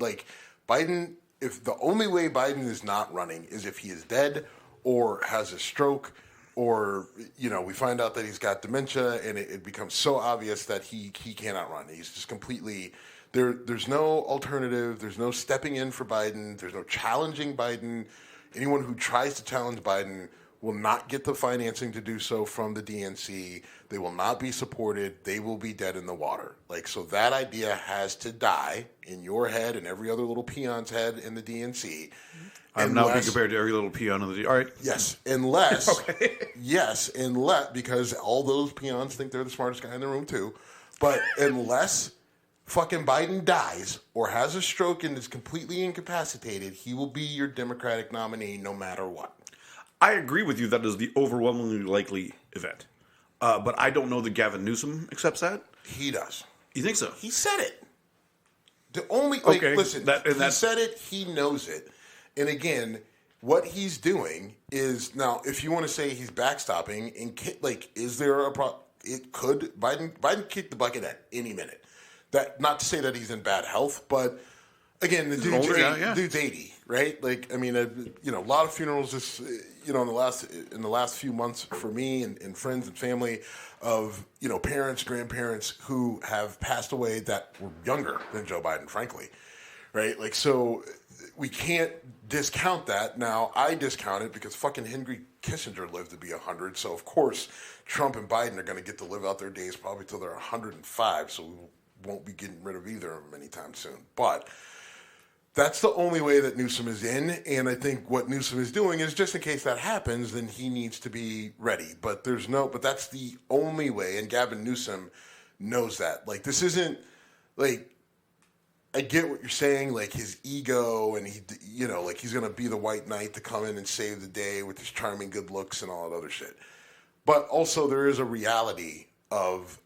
like Biden. If the only way Biden is not running is if he is dead or has a stroke or, we find out that he's got dementia and it becomes so obvious that he cannot run. He's just completely there's no alternative. There's no stepping in for Biden. There's no challenging Biden. Anyone who tries to challenge Biden will not get the financing to do so from the DNC. They will not be supported. They will be dead in the water. So that idea has to die in your head and every other little peon's head in the DNC.
I'm now being compared to every little peon in the DNC. All right.
Yes, unless, because all those peons think they're the smartest guy in the room too. But unless fucking Biden dies or has a stroke and is completely incapacitated, he will be your Democratic nominee no matter what.
I agree with you. That is the overwhelmingly likely event. But I don't know that Gavin Newsom accepts that.
He does.
You think so?
He said it. He said it. He knows it. And again, what he's doing is now, if you want to say he's backstopping, is there a problem? It could Biden kick the bucket at any minute. That not to say that he's in bad health, but again, the dude's 80, right? A lot of funerals just, in the last few months for me and friends and family of, parents, grandparents who have passed away that were younger than Joe Biden, frankly, right? So we can't discount that. Now, I discount it because fucking Henry Kissinger lived to be 100, so of course Trump and Biden are going to get to live out their days probably till they're 105, so we won't be getting rid of either of them anytime soon. But that's the only way that Newsom is in, and I think what Newsom is doing is just in case that happens, then he needs to be ready. But that's the only way, and Gavin Newsom knows that. This isn't I get what you're saying, like his ego, and like he's gonna be the white knight to come in and save the day with his charming good looks and all that other shit. But also, there is a reality of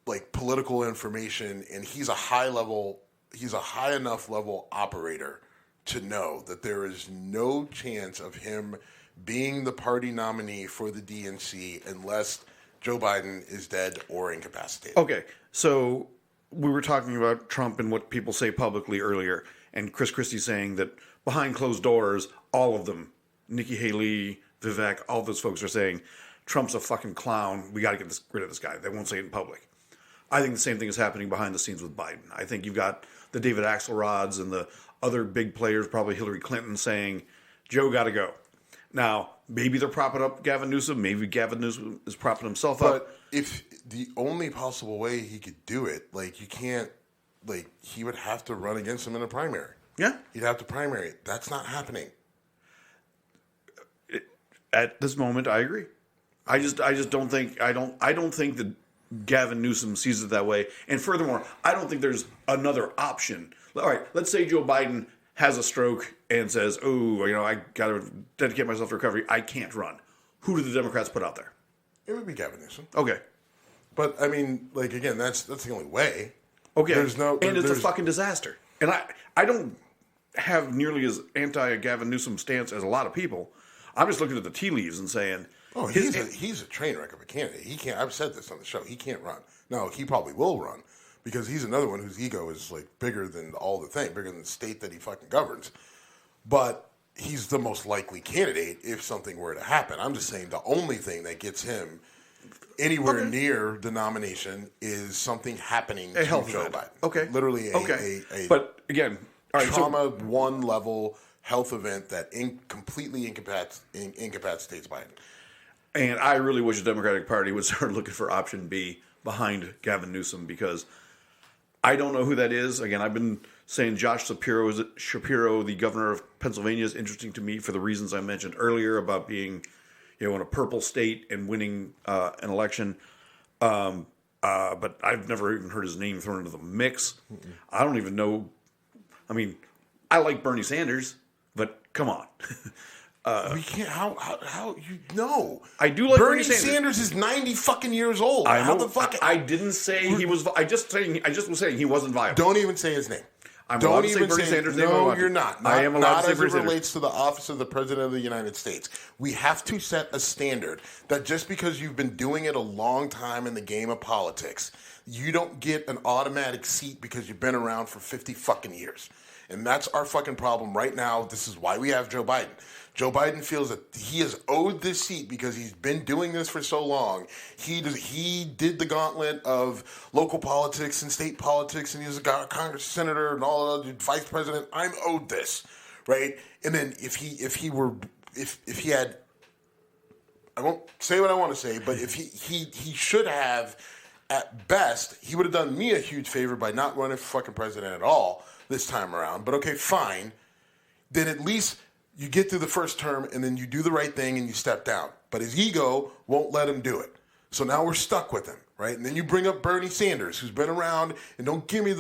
like political information, and he's a high enough level operator to know that there is no chance of him being the party nominee for the DNC unless Joe Biden is dead or incapacitated.
Okay, so we were talking about Trump and what people say publicly earlier, and Chris Christie saying that behind closed doors, all of them, Nikki Haley, Vivek, all those folks are saying Trump's a fucking clown. We got to get rid of this guy. They won't say it in public. I think the same thing is happening behind the scenes with Biden. I think you've got the David Axelrods and the other big players, probably Hillary Clinton, saying Joe got to go. Now, maybe they're propping up Gavin Newsom. Maybe Gavin Newsom is propping himself up.
But if the only possible way he could do it, like you can't, like he would have to run against him in a primary.
Yeah,
he'd have to primary. That's not happening.
At this moment, I agree. I just don't think I don't think that Gavin Newsom sees it that way. And furthermore, I don't think there's another option. All right, let's say Joe Biden has a stroke and says, "Oh, I got to dedicate myself to recovery. I can't run." Who do the Democrats put out there?
It would be Gavin Newsom.
Okay,
but I mean, like again, that's the only way.
Okay, it's a fucking disaster. And I don't have nearly as anti Gavin Newsom stance as a lot of people. I'm just looking at the tea leaves and saying,
"Oh, he's a train wreck of a candidate. He can't." I've said this on the show. He can't run. No, he probably will run because he's another one whose ego is like bigger than all the thing, bigger than the state that he fucking governs. But he's the most likely candidate if something were to happen. I'm just saying the only thing that gets him anywhere near the nomination is something happening to Joe Biden.
Okay,
literally
a but again, all right,
trauma one level health event that completely incapacitates Biden.
And I really wish the Democratic Party would start looking for option B behind Gavin Newsom, because I don't know who that is. Again, I've been saying Josh Shapiro, the governor of Pennsylvania, is interesting to me for the reasons I mentioned earlier about being, in a purple state and winning an election. But I've never even heard his name thrown into the mix. Mm-mm. I don't even know. I mean, I like Bernie Sanders, but come on.
We can't. How you know?
I do like
Bernie Sanders is 90 fucking years old.
How the fuck? I didn't say he was. I just was saying he wasn't viable.
Don't even say his name.
I'm allowed to say Bernie Sanders' name.
No, you're not.
I am allowed to say Bernie Sanders.
Not as it relates to the office of the President of the United States. We have to set a standard that just because you've been doing it a long time in the game of politics, you don't get an automatic seat because you've been around for 50 fucking years. And that's our fucking problem right now. This is why we have Joe Biden. Joe Biden feels that he is owed this seat because he's been doing this for so long. He did the gauntlet of local politics and state politics, and he was a Congress senator and all the vice president. I'm owed this, right? And then if he had, I won't say what I want to say, but if he should have, at best, he would have done me a huge favor by not running for fucking president at all this time around. But okay, fine. Then at least you get through the first term and then you do the right thing and you step down. But his ego won't let him do it. So now we're stuck with him, right? And then you bring up Bernie Sanders, who's been around, and don't give me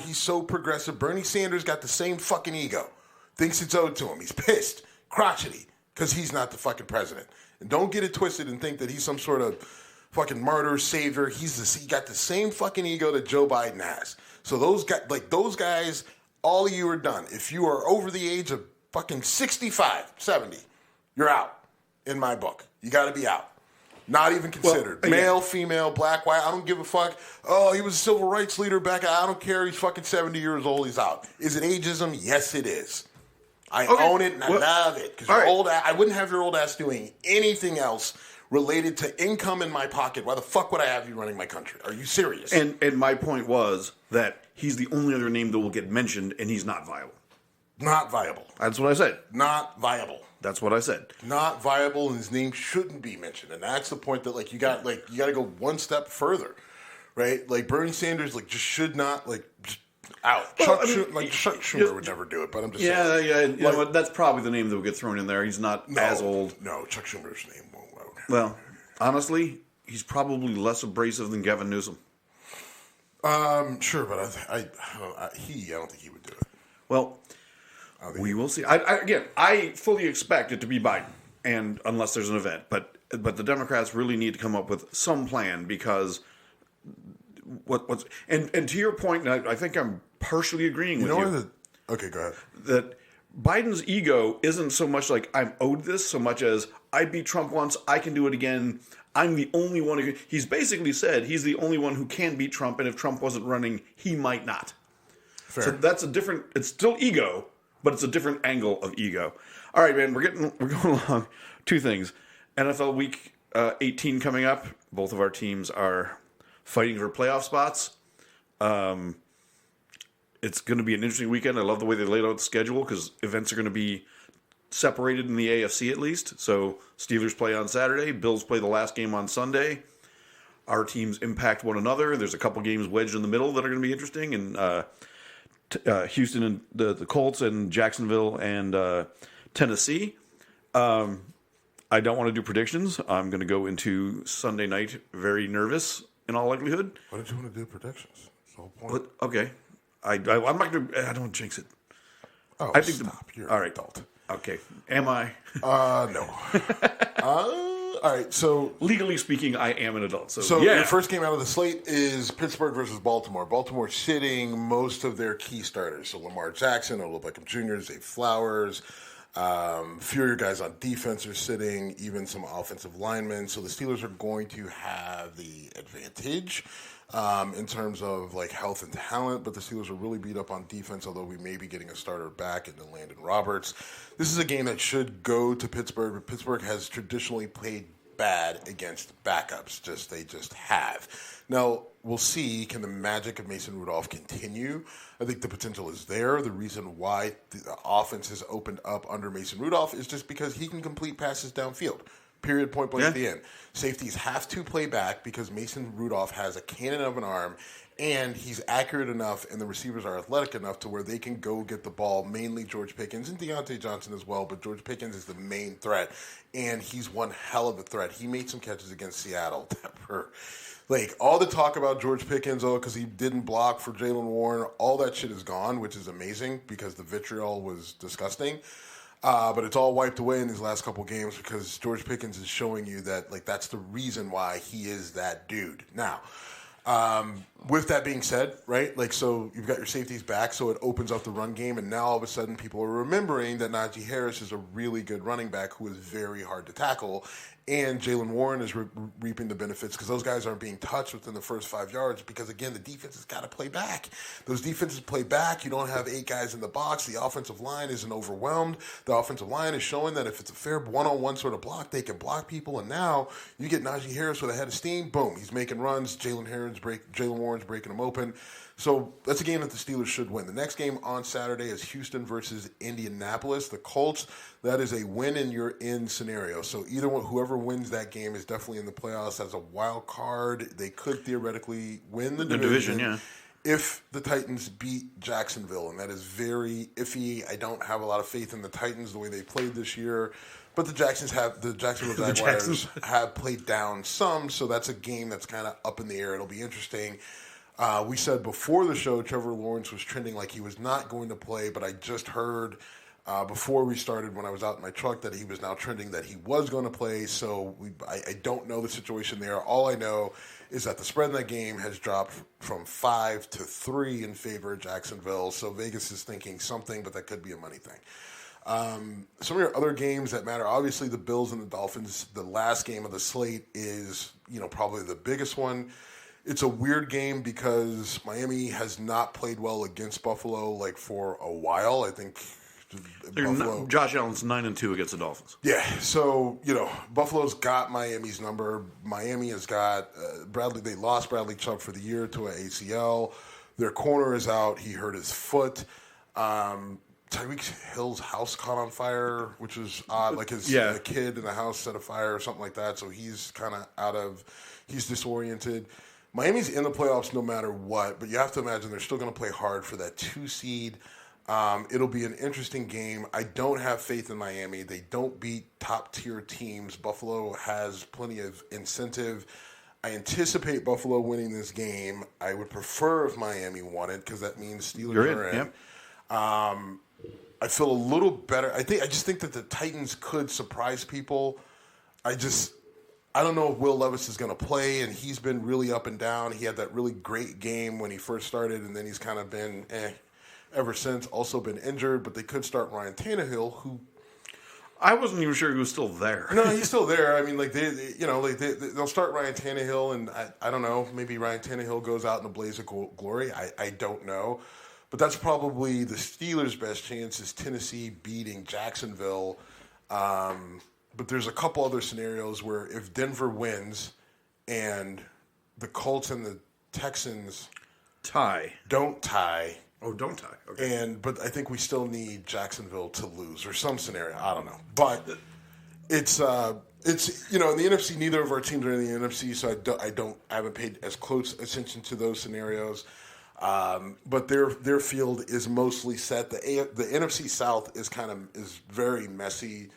he's so progressive. Bernie Sanders got the same fucking ego. Thinks it's owed to him. He's pissed, crotchety, because he's not the fucking president. And don't get it twisted and think that he's some sort of fucking martyr, savior. He got the same fucking ego that Joe Biden has. So those guys, all of you are done. If you are over the age of fucking 65, 70, you're out in my book. You got to be out. Not even considered. Well, male, female, black, white, I don't give a fuck. Oh, he was a civil rights leader back. I don't care. He's fucking 70 years old. He's out. Is it ageism? Yes, it is. I own it and I love it. Because old. I wouldn't have your old ass doing anything else related to income in my pocket. Why the fuck would I have you running my country? Are you serious?
And my point was that he's the only other name that will get mentioned, and he's not viable.
Not viable.
That's what I said.
Not viable.
That's what I said.
Not viable, and his name shouldn't be mentioned. And that's the point that you got to go one step further, right? Like Bernie Sanders just should not just out. Chuck Schumer would never do it, but I'm just saying.
Yeah. You know what? That's probably the name that would get thrown in there. He's not as old.
No, Chuck Schumer's name won't.
Well, honestly, he's probably less abrasive than Gavin Newsom.
Sure, but I don't think he would do it.
Well, we will see. I fully expect it to be Biden, and unless there's an event, but the Democrats really need to come up with some plan because what's and to your point, and I think I'm partially agreeing with you.
Okay, go ahead.
That Biden's ego isn't so much like I'm owed this, so much as I beat Trump once, I can do it again. I'm the only one who. He's basically said he's the only one who can beat Trump, and if Trump wasn't running, he might not.
Fair.
So that's a different. It's still ego, but it's a different angle of ego. All right, man, we're going along. Two things: NFL Week 18 coming up. Both of our teams are fighting for playoff spots. It's going to be an interesting weekend. I love the way they laid out the schedule because events are going to be separated in the AFC at least. So Steelers play on Saturday. Bills play the last game on Sunday. Our teams impact one another. There's a couple games wedged in the middle that are going to be interesting. And Houston and the Colts and Jacksonville and Tennessee. I don't want to do predictions. I'm going to go into Sunday night very nervous in all likelihood.
Why did you want to do predictions? That's the whole point.
But, okay. I'm not going to. I don't jinx it.
Oh,
I think
stop. You're
all
an
right.
adult.
Okay. Am I?
No. All right. So
legally speaking, I am an adult.
So
yeah.
your first game out of the slate is Pittsburgh versus Baltimore. Baltimore sitting most of their key starters. So Lamar Jackson, Odell Beckham Jr., Zay Flowers. Few of your guys on defense are sitting, even some offensive linemen. So the Steelers are going to have the advantage in terms of like health and talent, but the Steelers are really beat up on defense, although we may be getting a starter back in Landon Roberts. This is a game that should go to Pittsburgh, but Pittsburgh has traditionally played bad against backups. They just have. Now, we'll see, can the magic of Mason Rudolph continue? I think the potential is there. The reason why the offense has opened up under Mason Rudolph is just because he can complete passes downfield. Period, point blank at the end. Safeties have to play back because Mason Rudolph has a cannon of an arm, and he's accurate enough, and the receivers are athletic enough to where they can go get the ball, mainly George Pickens and Deontay Johnson as well, but George Pickens is the main threat, and he's one hell of a threat. He made some catches against Seattle that were... Like, all the talk about George Pickens, because he didn't block for Jaylen Warren, all that shit is gone, which is amazing because the vitriol was disgusting. But it's all wiped away in these last couple games because George Pickens is showing you that, like, that's the reason why he is that dude. Now, with that being said, right, like, so you've got your safeties back, so it opens up the run game, and now all of a sudden people are remembering that Najee Harris is a really good running back who is very hard to tackle, and Jaylen Warren is reaping the benefits because those guys aren't being touched within the first 5 yards because, again, the defense has got to play back. Those defenses play back. You don't have 8 guys in the box. The offensive line isn't overwhelmed. The offensive line is showing that if it's a fair one-on-one sort of block, they can block people, and now you get Najee Harris with a head of steam. Boom, he's making runs. Jaylen Warren's breaking them open. So that's a game that the Steelers should win. The next game on Saturday is Houston versus Indianapolis. The Colts, that is a win and you're in scenario. So whoever wins that game is definitely in the playoffs as a wild card. They could theoretically win the division. Yeah. If the Titans beat Jacksonville, and that is very iffy. I don't have a lot of faith in the Titans the way they played this year. But the Jacksonville Jaguars have played down some, so that's a game that's kind of up in the air. It'll be interesting. We said before the show Trevor Lawrence was trending like he was not going to play, but I just heard before we started when I was out in my truck that he was now trending that he was going to play. So I don't know the situation there. All I know is that the spread in that game has dropped from 5 to 3 in favor of Jacksonville. So Vegas is thinking something, but that could be a money thing. Some of your other games that matter, obviously the Bills and the Dolphins. The last game of the slate is, probably the biggest one. It's a weird game because Miami has not played well against Buffalo like for a while. I think Buffalo.
Josh Allen's 9-2 against the Dolphins.
Yeah, so Buffalo's got Miami's number. Miami has got Bradley. They lost Bradley Chubb for the year to an ACL. Their corner is out. He hurt his foot. Tyreek Hill's house caught on fire, which is odd. Like his kid in the house set a fire or something like that. So he's kind of he's disoriented. Miami's in the playoffs no matter what, but you have to imagine they're still going to play hard for that 2 seed. It'll be an interesting game. I don't have faith in Miami. They don't beat top-tier teams. Buffalo has plenty of incentive. I anticipate Buffalo winning this game. I would prefer if Miami won it because that means Steelers are in.
Yep.
I feel a little better. I just think that the Titans could surprise people. I don't know if Will Levis is going to play, and he's been really up and down. He had that really great game when he first started, and then he's kind of been ever since. Also been injured, but they could start Ryan Tannehill, who
I wasn't even sure he was still there.
No, he's still there. I mean, they'll start Ryan Tannehill, and I don't know. Maybe Ryan Tannehill goes out in a blaze of glory. I don't know. But that's probably the Steelers' best chance is Tennessee beating Jacksonville. But there's a couple other scenarios where if Denver wins and the Colts and the Texans don't tie.
Oh, don't tie. Okay.
But I think we still need Jacksonville to lose or some scenario. I don't know. But it's in the NFC, neither of our teams are in the NFC, so I haven't paid as close attention to those scenarios. But their field is mostly set. The NFC South is very messy.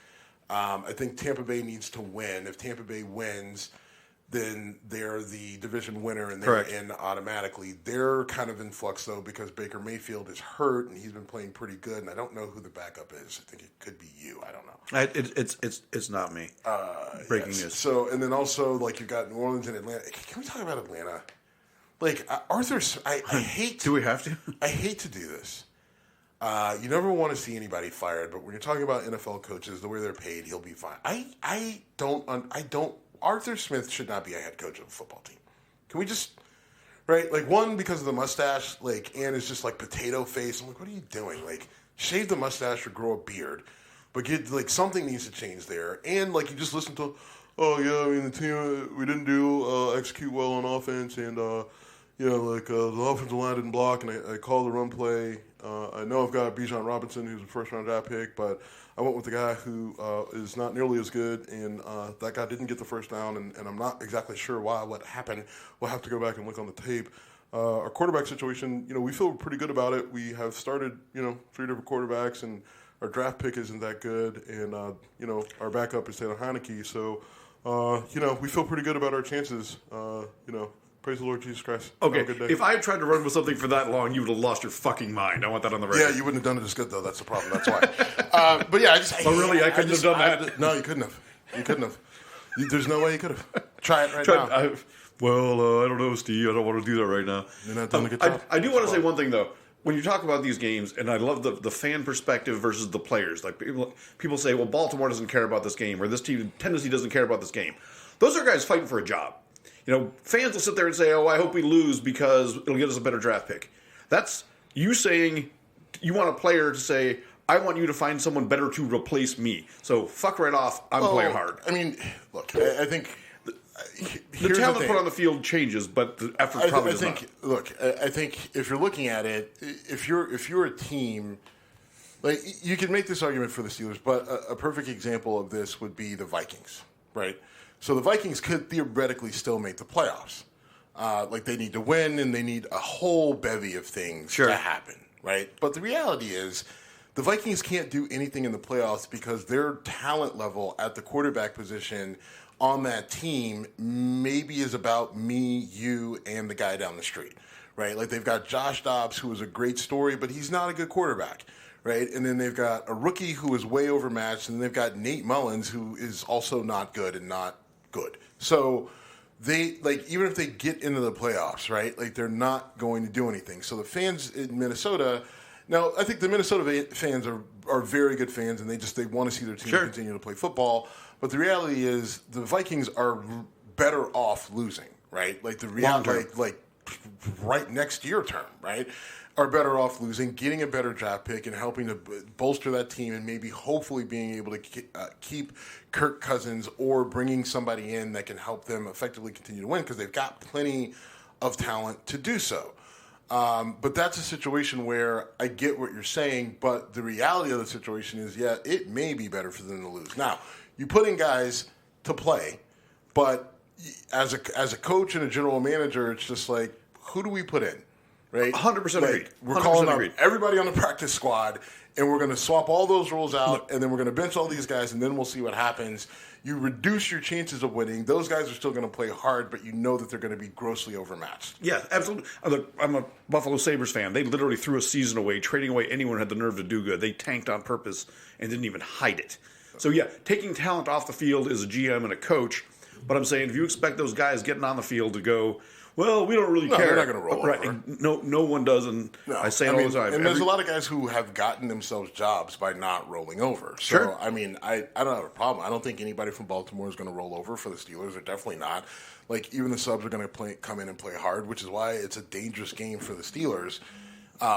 I think Tampa Bay needs to win. If Tampa Bay wins, then they're the division winner and they're in automatically. They're kind of in flux though because Baker Mayfield is hurt and he's been playing pretty good. And I don't know who the backup is. I think it could be you. I don't know.
It's not me. Breaking news.
So and then also you've got New Orleans and Atlanta. Can we talk about Atlanta? Arthur, I hate.
Do we have to?
I hate to do this. You never want to see anybody fired, but when you're talking about NFL coaches, the way they're paid, he'll be fine. I don't. Arthur Smith should not be a head coach of a football team. Can we just, right? One, because of the mustache, and it's just potato face. I'm what are you doing? Shave the mustache or grow a beard. But get, something needs to change there. And, you just listen to, oh, yeah, I mean, the team, we didn't execute well on offense, and, the offensive line didn't block, and I called the run play. I know I've got Bijan Robinson, who's a first-round draft pick, but I went with the guy who is not nearly as good, and that guy didn't get the first down, and I'm not exactly sure what happened. We'll have to go back and look on the tape. Our quarterback situation, we feel pretty good about it. We have started, 3 different quarterbacks, and our draft pick isn't that good, and, our backup is Taylor Heineke. So, we feel pretty good about our chances, Praise the Lord Jesus Christ.
Okay, if I had tried to run with something for that long, you would have lost your fucking mind. I want that on the record.
Yeah, you wouldn't have done it as good, though. That's the problem. That's why. But yeah,
I couldn't have done that?
No, you couldn't have. You couldn't have. There's no way you could have. Try it now.
I don't know, Steve. I don't want to do that right now.
You're not doing a good job.
I do want to say one thing, though. When you talk about these games, and I love the fan perspective versus the players. People say, well, Baltimore doesn't care about this game, or this team, Tennessee doesn't care about this game. Those are guys fighting for a job. Fans will sit there and say, oh, I hope we lose because it'll get us a better draft pick. That's you saying you want a player to say, I want you to find someone better to replace me. So fuck right off. I'm playing hard.
I mean, look, I think
the talent put on the field changes, but the effort probably does not.
Look, I think if you're looking at it, if you're a team, you can make this argument for the Steelers, but a perfect example of this would be the Vikings, right? So the Vikings could theoretically still make the playoffs. They need to win, and they need a whole bevy of things to happen, right? But the reality is the Vikings can't do anything in the playoffs because their talent level at the quarterback position on that team maybe is about me, you, and the guy down the street, right? They've got Josh Dobbs, who is a great story, but he's not a good quarterback. Right, and then they've got a rookie who is way overmatched, and they've got Nate Mullins, who is also not good and not good. So they even if they get into the playoffs, right? They're not going to do anything. So the fans in Minnesota, now I think the Minnesota fans are very good fans, and they want to see their team continue to play football. But the reality is the Vikings are better off losing, right? The reality, right next year term, right? Are better off losing, getting a better draft pick, and helping to bolster that team, and maybe hopefully being able to keep Kirk Cousins or bringing somebody in that can help them effectively continue to win because they've got plenty of talent to do so. But that's a situation where I get what you're saying, but the reality of the situation is, it may be better for them to lose. Now, you put in guys to play, but as a coach and a general manager, it's just who do we put in? right?
100% agreed.
We're calling up
agreed.
everybody on the practice squad, and we're going to swap all those rules out, and then we're going to bench all these guys, and then we'll see what happens. You reduce your chances of winning. Those guys are still going to play hard, but you know that they're going to be grossly overmatched.
Yeah, absolutely. Look, I'm a Buffalo Sabres fan. They literally threw a season away, trading away anyone who had the nerve to do good. They tanked on purpose and didn't even hide it. So, yeah, taking talent off the field is a GM and a coach. But I'm saying if you expect those guys getting on the field to go, well, we don't really care.
They're not going to roll over.
No one does, and I say it all the time.
And there's a lot of guys who have gotten themselves jobs by not rolling over. So,
sure.
I mean, I don't have a problem. I don't think anybody from Baltimore is going to roll over for the Steelers. They're definitely not. Like, even the subs are going to come in and play hard, which is why it's a dangerous game for the Steelers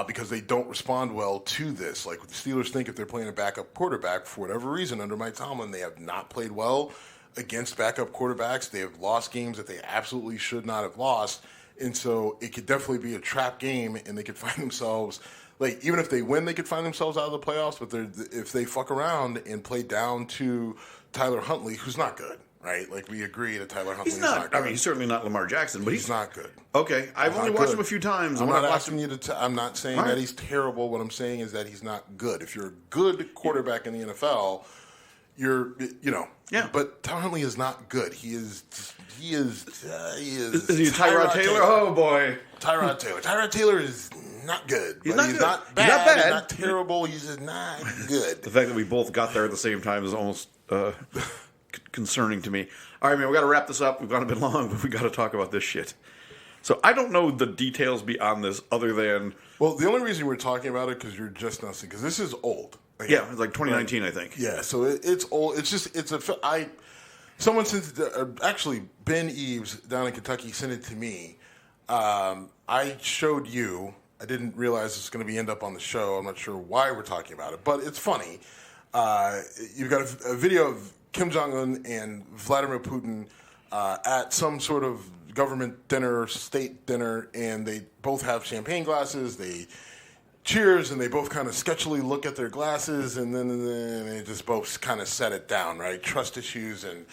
because they don't respond well to this. Like, the Steelers think if they're playing a backup quarterback, for whatever reason, under Mike Tomlin, they have not played well against backup quarterbacks. They have lost games that they absolutely should not have lost. And so it could definitely be a trap game, and they could find themselves, like, even if they win, they could find themselves out of the playoffs. But if they fuck around and play down to Tyler Huntley, who's not good, right? Like, we agree that Tyler Huntley is not good.
I mean, he's certainly not Lamar Jackson, but
he's not good.
Okay, I've only watched him a few times.
I'm not asking you to. I'm not saying that he's terrible. What I'm saying is that he's not good. If you're a good quarterback in the NFL, yeah. But Tyler Huntley is not good. He is.
Is he Tyrod Taylor? Oh boy,
Tyrod Taylor. Tyrod Taylor is not good.
He's
not bad.
He's not bad.
He's not terrible. He's just not good.
The fact that we both got there at the same time is almost concerning to me. All right, man, we got to wrap this up. We've gone a bit long, but we got to talk about this shit. So I don't know the details beyond this, other than
the only reason we're talking about it because you're just not seeing because this is old.
Yeah, it's like 2019, I think.
Yeah, so it's old. Someone sent actually Ben Eves down in Kentucky sent it to me. I showed you. I didn't realize it's going to end up on the show. I'm not sure why we're talking about it, but it's funny. You've got a video of Kim Jong-un and Vladimir Putin at some sort of government dinner, state dinner, and they both have champagne glasses. They cheers, and they both kind of sketchily look at their glasses, and then they just both kind of set it down, right? Trust issues, and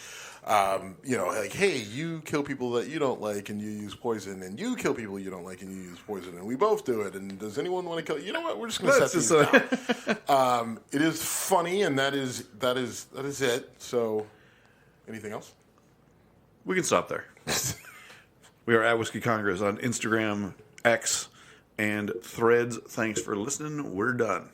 like, hey, you kill people that you don't like, and you use poison, and you kill people you don't like, and you use poison, and we both do it. And does anyone want to kill? You know what? We're just going to set these down. It is funny, and that is it. So, anything else?
We can stop there. We are at Whiskey Congress on Instagram, X, and Threads. Thanks for listening. We're done.